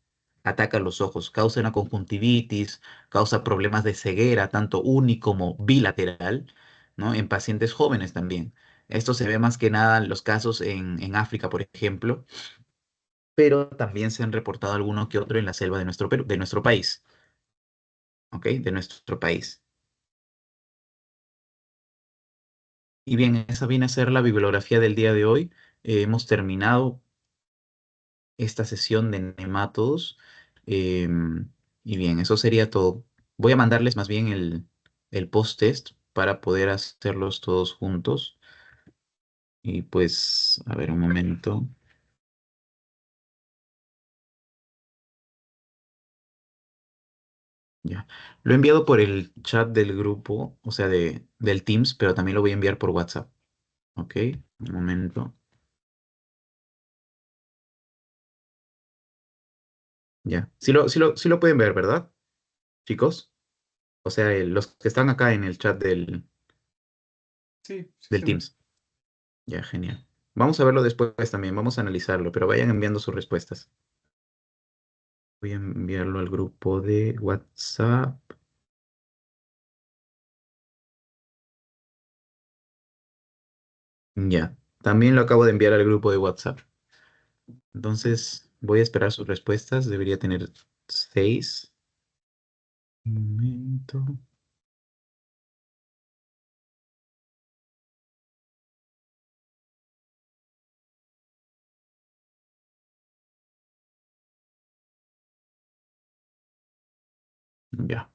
S1: Ataca los ojos, causa una conjuntivitis, causa problemas de ceguera, tanto uni como bilateral, ¿no? En pacientes jóvenes también. Esto se ve más que nada en los casos en África, por ejemplo, pero también se han reportado alguno que otro en la selva de de nuestro país, ¿ok? De nuestro país. Y bien, esa viene a ser la bibliografía del día de hoy. hemos terminado esta sesión de nemátodos. Y bien, eso sería todo. Voy a mandarles más bien el post-test para poder hacerlos todos juntos. Y pues, a ver un momento. Ya. Lo he enviado por el chat del grupo, o sea, del Teams, pero también lo voy a enviar por WhatsApp. ¿Ok? Un momento. Ya. Sí lo pueden ver, ¿verdad, chicos? O sea, los que están acá en el chat
S2: Sí, sí
S1: del
S2: se ve.
S1: Teams. Ya, genial. Vamos a verlo después también, vamos a analizarlo, pero vayan enviando sus respuestas. Voy a enviarlo al grupo de WhatsApp. Ya. También lo acabo de enviar al grupo de WhatsApp. Entonces, voy a esperar sus respuestas. Debería tener 6. Un momento. Ya.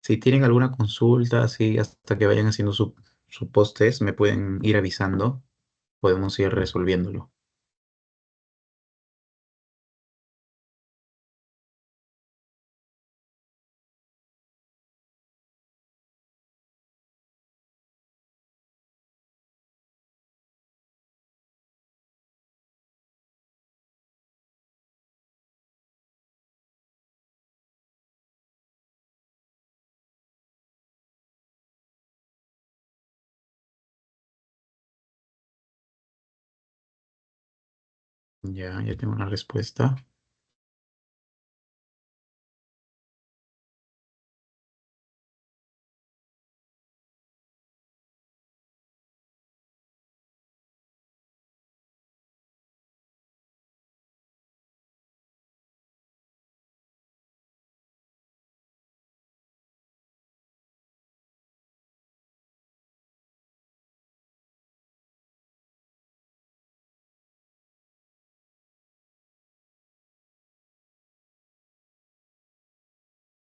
S1: Si tienen alguna consulta, así hasta que vayan haciendo su post-test, me pueden ir avisando. Podemos ir resolviéndolo. Ya tengo una respuesta.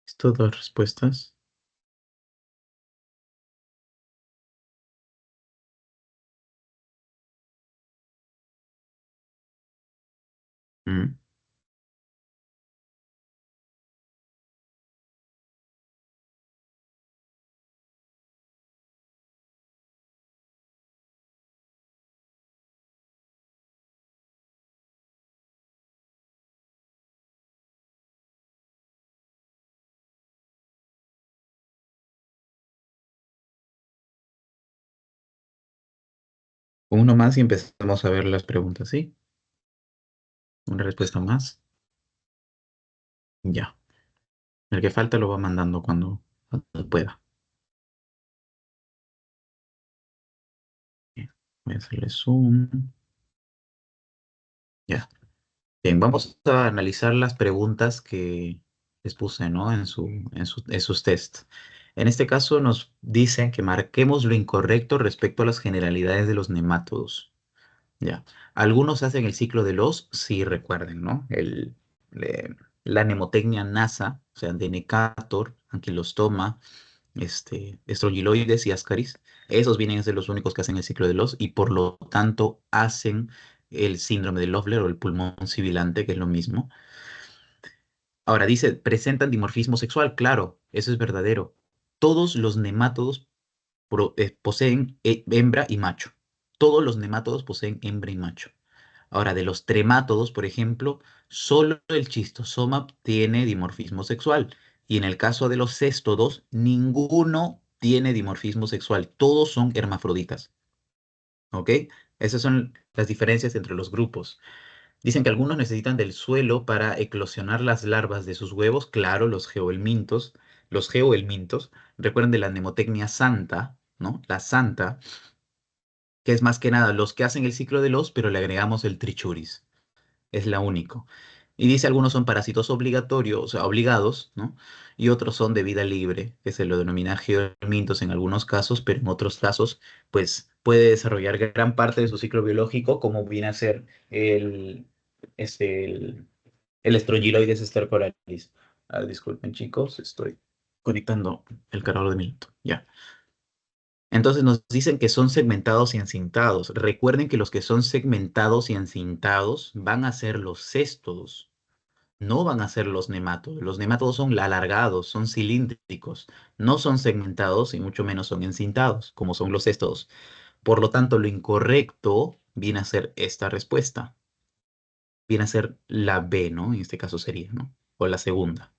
S1: ¿Esto dos respuestas? Mm. Uno más y empezamos a ver las preguntas, ¿sí? Una respuesta más. Ya. El que falta lo va mandando cuando pueda. Bien. Voy a hacerle zoom. Ya. Bien, vamos a analizar las preguntas que les puse, ¿no? En sus tests. En este caso nos dicen que marquemos lo incorrecto respecto a las generalidades de los nemátodos. Ya. Algunos hacen el ciclo de los, sí recuerden, ¿no? La mnemotecnia NASA, o sea, de Necator, Anquilostoma, Strongyloides y Ascaris, esos vienen a ser los únicos que hacen el ciclo de los y por lo tanto hacen el síndrome de Loeffler o el pulmón sibilante, que es lo mismo. Ahora dice, presentan dimorfismo sexual, claro, eso es verdadero. Todos los nemátodos poseen hembra y macho. Todos los nemátodos poseen hembra y macho. Ahora, de los tremátodos, por ejemplo, solo el chistosoma tiene dimorfismo sexual. Y en el caso de los céstodos, ninguno tiene dimorfismo sexual. Todos son hermafroditas. ¿Ok? Esas son las diferencias entre los grupos. Dicen que algunos necesitan del suelo para eclosionar las larvas de sus huevos. Claro, los geohelmintos, recuerden de la mnemotecnia santa, ¿no? La santa, que es más que nada los que hacen el ciclo de los, pero le agregamos el trichuris. Es la único. Y dice algunos son parásitos obligatorios, o sea, obligados, ¿no? Y otros son de vida libre, que se lo denomina geohelmintos en algunos casos, pero en otros casos, pues puede desarrollar gran parte de su ciclo biológico, como viene a ser este, el, el Strongyloides stercoralis. Ah, disculpen, chicos, estoy conectando el cargador de minuto. Ya. Entonces nos dicen que son segmentados y encintados. Recuerden que los que son segmentados y encintados van a ser los céstodos, no van a ser los nemátodos. Los nemátodos son alargados, son cilíndricos, no son segmentados y mucho menos son encintados, como son los céstodos. Por lo tanto, lo incorrecto viene a ser esta respuesta. Viene a ser la B, ¿no? En este caso sería, ¿no? O la segunda.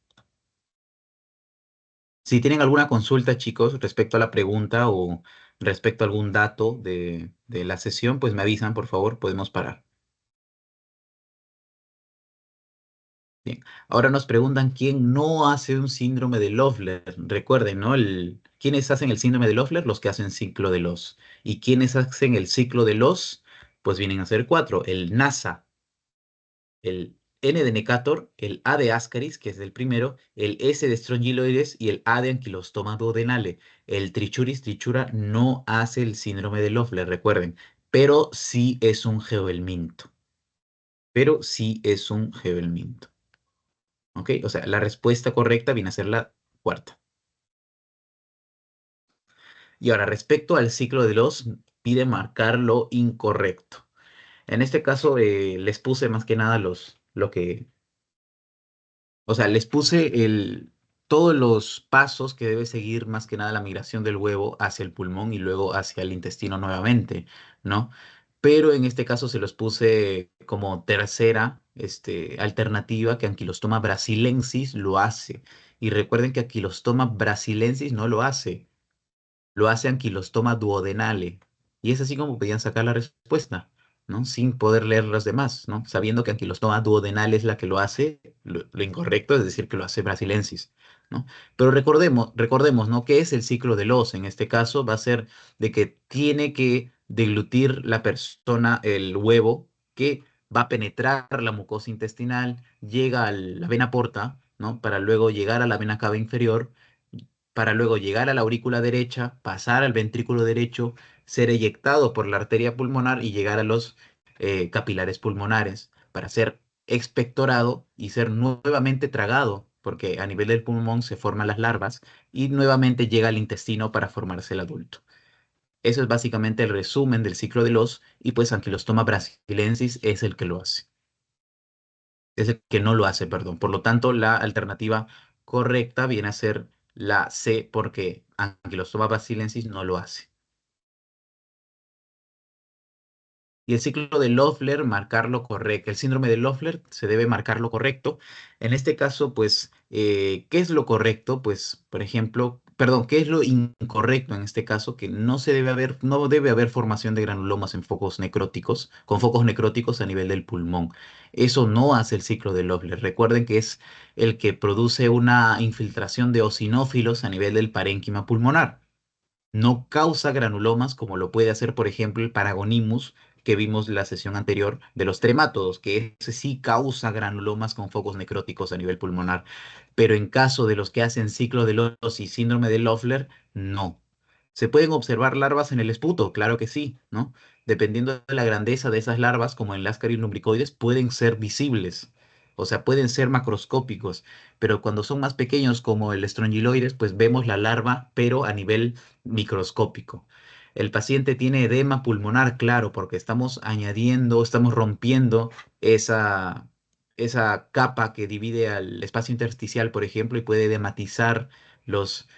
S1: Si tienen alguna consulta, chicos, respecto a la pregunta o respecto a algún dato de la sesión, pues me avisan, por favor, podemos parar. Bien. Ahora nos preguntan quién no hace un síndrome de Loeffler. Recuerden, ¿no? ¿Quiénes hacen el síndrome de Loeffler? Los que hacen ciclo de los. ¿Y quiénes hacen el ciclo de los? Pues vienen a ser cuatro. El NASA, el N de Necator, el A de Ascaris, que es el primero, el S de Strongyloides y el A de Ankylostoma duodenale. El Trichuris trichura no hace el síndrome de Loeffler, recuerden, pero sí es un geohelminto. Pero sí es un geohelminto. ¿Ok? O sea, la respuesta correcta viene a ser la cuarta. Y ahora, respecto al ciclo de los, pide marcar lo incorrecto. En este caso, les puse más que nada lo que, o sea, les puse todos los pasos que debe seguir más que nada la migración del huevo hacia el pulmón y luego hacia el intestino nuevamente, ¿no? Pero en este caso se los puse como tercera alternativa que Ankylostoma brasilensis lo hace. Y recuerden que Ankylostoma brasilensis no lo hace, lo hace Ankylostoma duodenale. Y es así como podían sacar la respuesta, ¿no? Sin poder leer las demás, ¿no? Sabiendo que Ankylostoma duodenale es la que lo hace, lo incorrecto es decir que lo hace brasilensis, ¿no? Pero recordemos, ¿no? ¿Qué es el ciclo de los? En este caso va a ser de que tiene que deglutir la persona el huevo que va a penetrar la mucosa intestinal, llega a la vena porta, ¿no? Para luego llegar a la vena cava inferior, para luego llegar a la aurícula derecha, pasar al ventrículo derecho, ser eyectado por la arteria pulmonar y llegar a los capilares pulmonares para ser expectorado y ser nuevamente tragado, porque a nivel del pulmón se forman las larvas y nuevamente llega al intestino para formarse el adulto. Eso es básicamente el resumen del ciclo de los, y pues Ankylostoma brasilensis es el que lo hace, es el que no lo hace, perdón. Por lo tanto, la alternativa correcta viene a ser la C, porque Ankylostoma brasilensis no lo hace. Y el ciclo de Loeffler, marcarlo correcto. El síndrome de Loeffler se debe marcar lo correcto. En este caso, pues, ¿qué es lo correcto? Pues, por ejemplo, perdón, ¿qué es lo incorrecto en este caso? Que no debe haber formación de granulomas en focos necróticos, con focos necróticos a nivel del pulmón. Eso no hace el ciclo de Loeffler. Recuerden que es el que produce una infiltración de eosinófilos a nivel del parénquima pulmonar. No causa granulomas como lo puede hacer, por ejemplo, el Paragonimus que vimos la sesión anterior de los tremátodos, que ese sí causa granulomas con focos necróticos a nivel pulmonar. Pero en caso de los que hacen ciclo de Los y síndrome de Loeffler, no. ¿Se pueden observar larvas en el esputo? Claro que sí, ¿no? Dependiendo de la grandeza de esas larvas, como en Lascaris lumbricoides, pueden ser visibles. O sea, pueden ser macroscópicos, pero cuando son más pequeños, como el Strongyloides, pues vemos la larva, pero a nivel microscópico. El paciente tiene edema pulmonar, claro, porque estamos rompiendo esa, esa capa que divide al espacio intersticial, por ejemplo, y puede edematizar los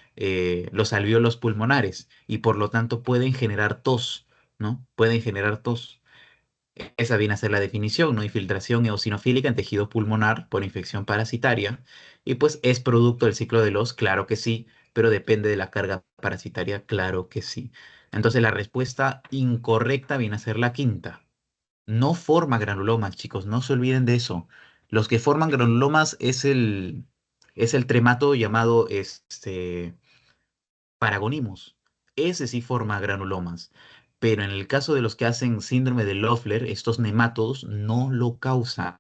S1: alvéolos pulmonares y por lo tanto pueden generar tos, ¿no? Pueden generar tos. Esa viene a ser la definición, ¿no? Infiltración eosinofílica en tejido pulmonar por infección parasitaria. Y pues es producto del ciclo de los, claro que sí, pero depende de la carga parasitaria, claro que sí. Entonces la respuesta incorrecta viene a ser la quinta. No forma granulomas, chicos, no se olviden de eso. Los que forman granulomas es el tremato llamado Paragonimos. Ese sí forma granulomas. Pero en el caso de los que hacen síndrome de Loeffler, estos nematodos no lo causan,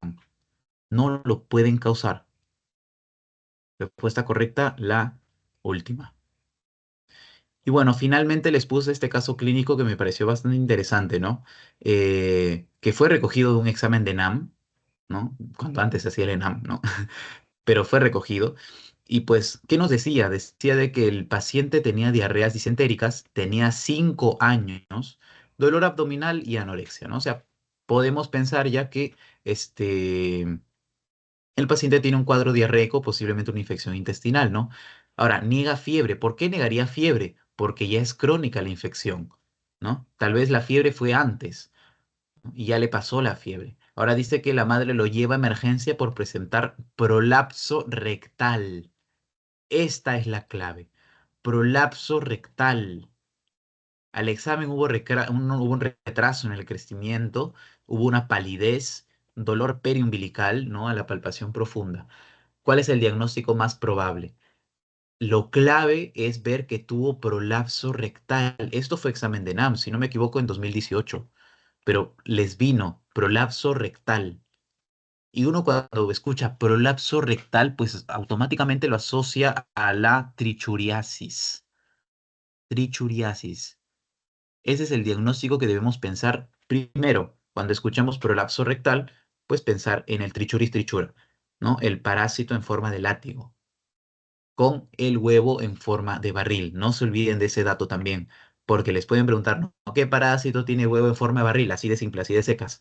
S1: no lo pueden causar. Respuesta correcta, la última. Y bueno, finalmente les puse este caso clínico que me pareció bastante interesante, ¿no? Que fue recogido de un examen de NAM, ¿no? Cuando antes se hacía el ENAM, ¿no? Pero fue recogido. Y pues, ¿qué nos decía? Decía de que el paciente tenía diarreas disentéricas, tenía 5 años, dolor abdominal y anorexia, ¿no? O sea, podemos pensar ya que el paciente tiene un cuadro diarreico, posiblemente una infección intestinal, ¿no? Ahora, niega fiebre. ¿Por qué negaría fiebre? Porque ya es crónica la infección, ¿no? Tal vez la fiebre fue antes, ¿no? Y ya le pasó la fiebre. Ahora dice que la madre lo lleva a emergencia por presentar prolapso rectal. Esta es la clave. Prolapso rectal. Al examen hubo un retraso en el crecimiento, hubo una palidez, dolor periumbilical, ¿no? A la palpación profunda. ¿Cuál es el diagnóstico más probable? Lo clave es ver que tuvo prolapso rectal. Esto fue examen de NAM, si no me equivoco, en 2018. Pero les vino prolapso rectal. Y uno cuando escucha prolapso rectal, pues automáticamente lo asocia a la trichuriasis. Trichuriasis. Ese es el diagnóstico que debemos pensar primero. Cuando escuchamos prolapso rectal, pues pensar en el trichuris trichura, ¿no? El parásito en forma de látigo, con el huevo en forma de barril. No se olviden de ese dato también, porque les pueden preguntar, ¿no? ¿Qué parásito tiene huevo en forma de barril? Así de simple, así de secas.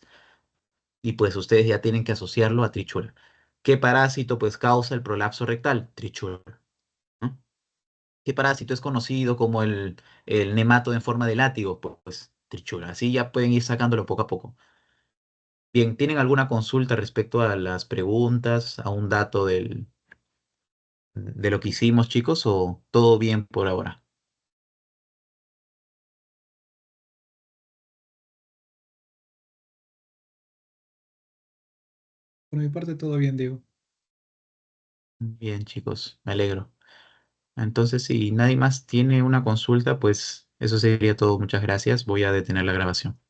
S1: Y pues ustedes ya tienen que asociarlo a trichura. ¿Qué parásito pues causa el prolapso rectal? Trichura, ¿no? ¿Qué parásito es conocido como el nemato en forma de látigo? Pues trichura. Así ya pueden ir sacándolo poco a poco. Bien, ¿tienen alguna consulta respecto a las preguntas, a un dato de lo que hicimos, chicos, o todo bien por ahora?
S2: Por mi parte, todo bien, Diego.
S1: Bien, chicos, me alegro. Entonces, si nadie más tiene una consulta, pues eso sería todo. Muchas gracias. Voy a detener la grabación.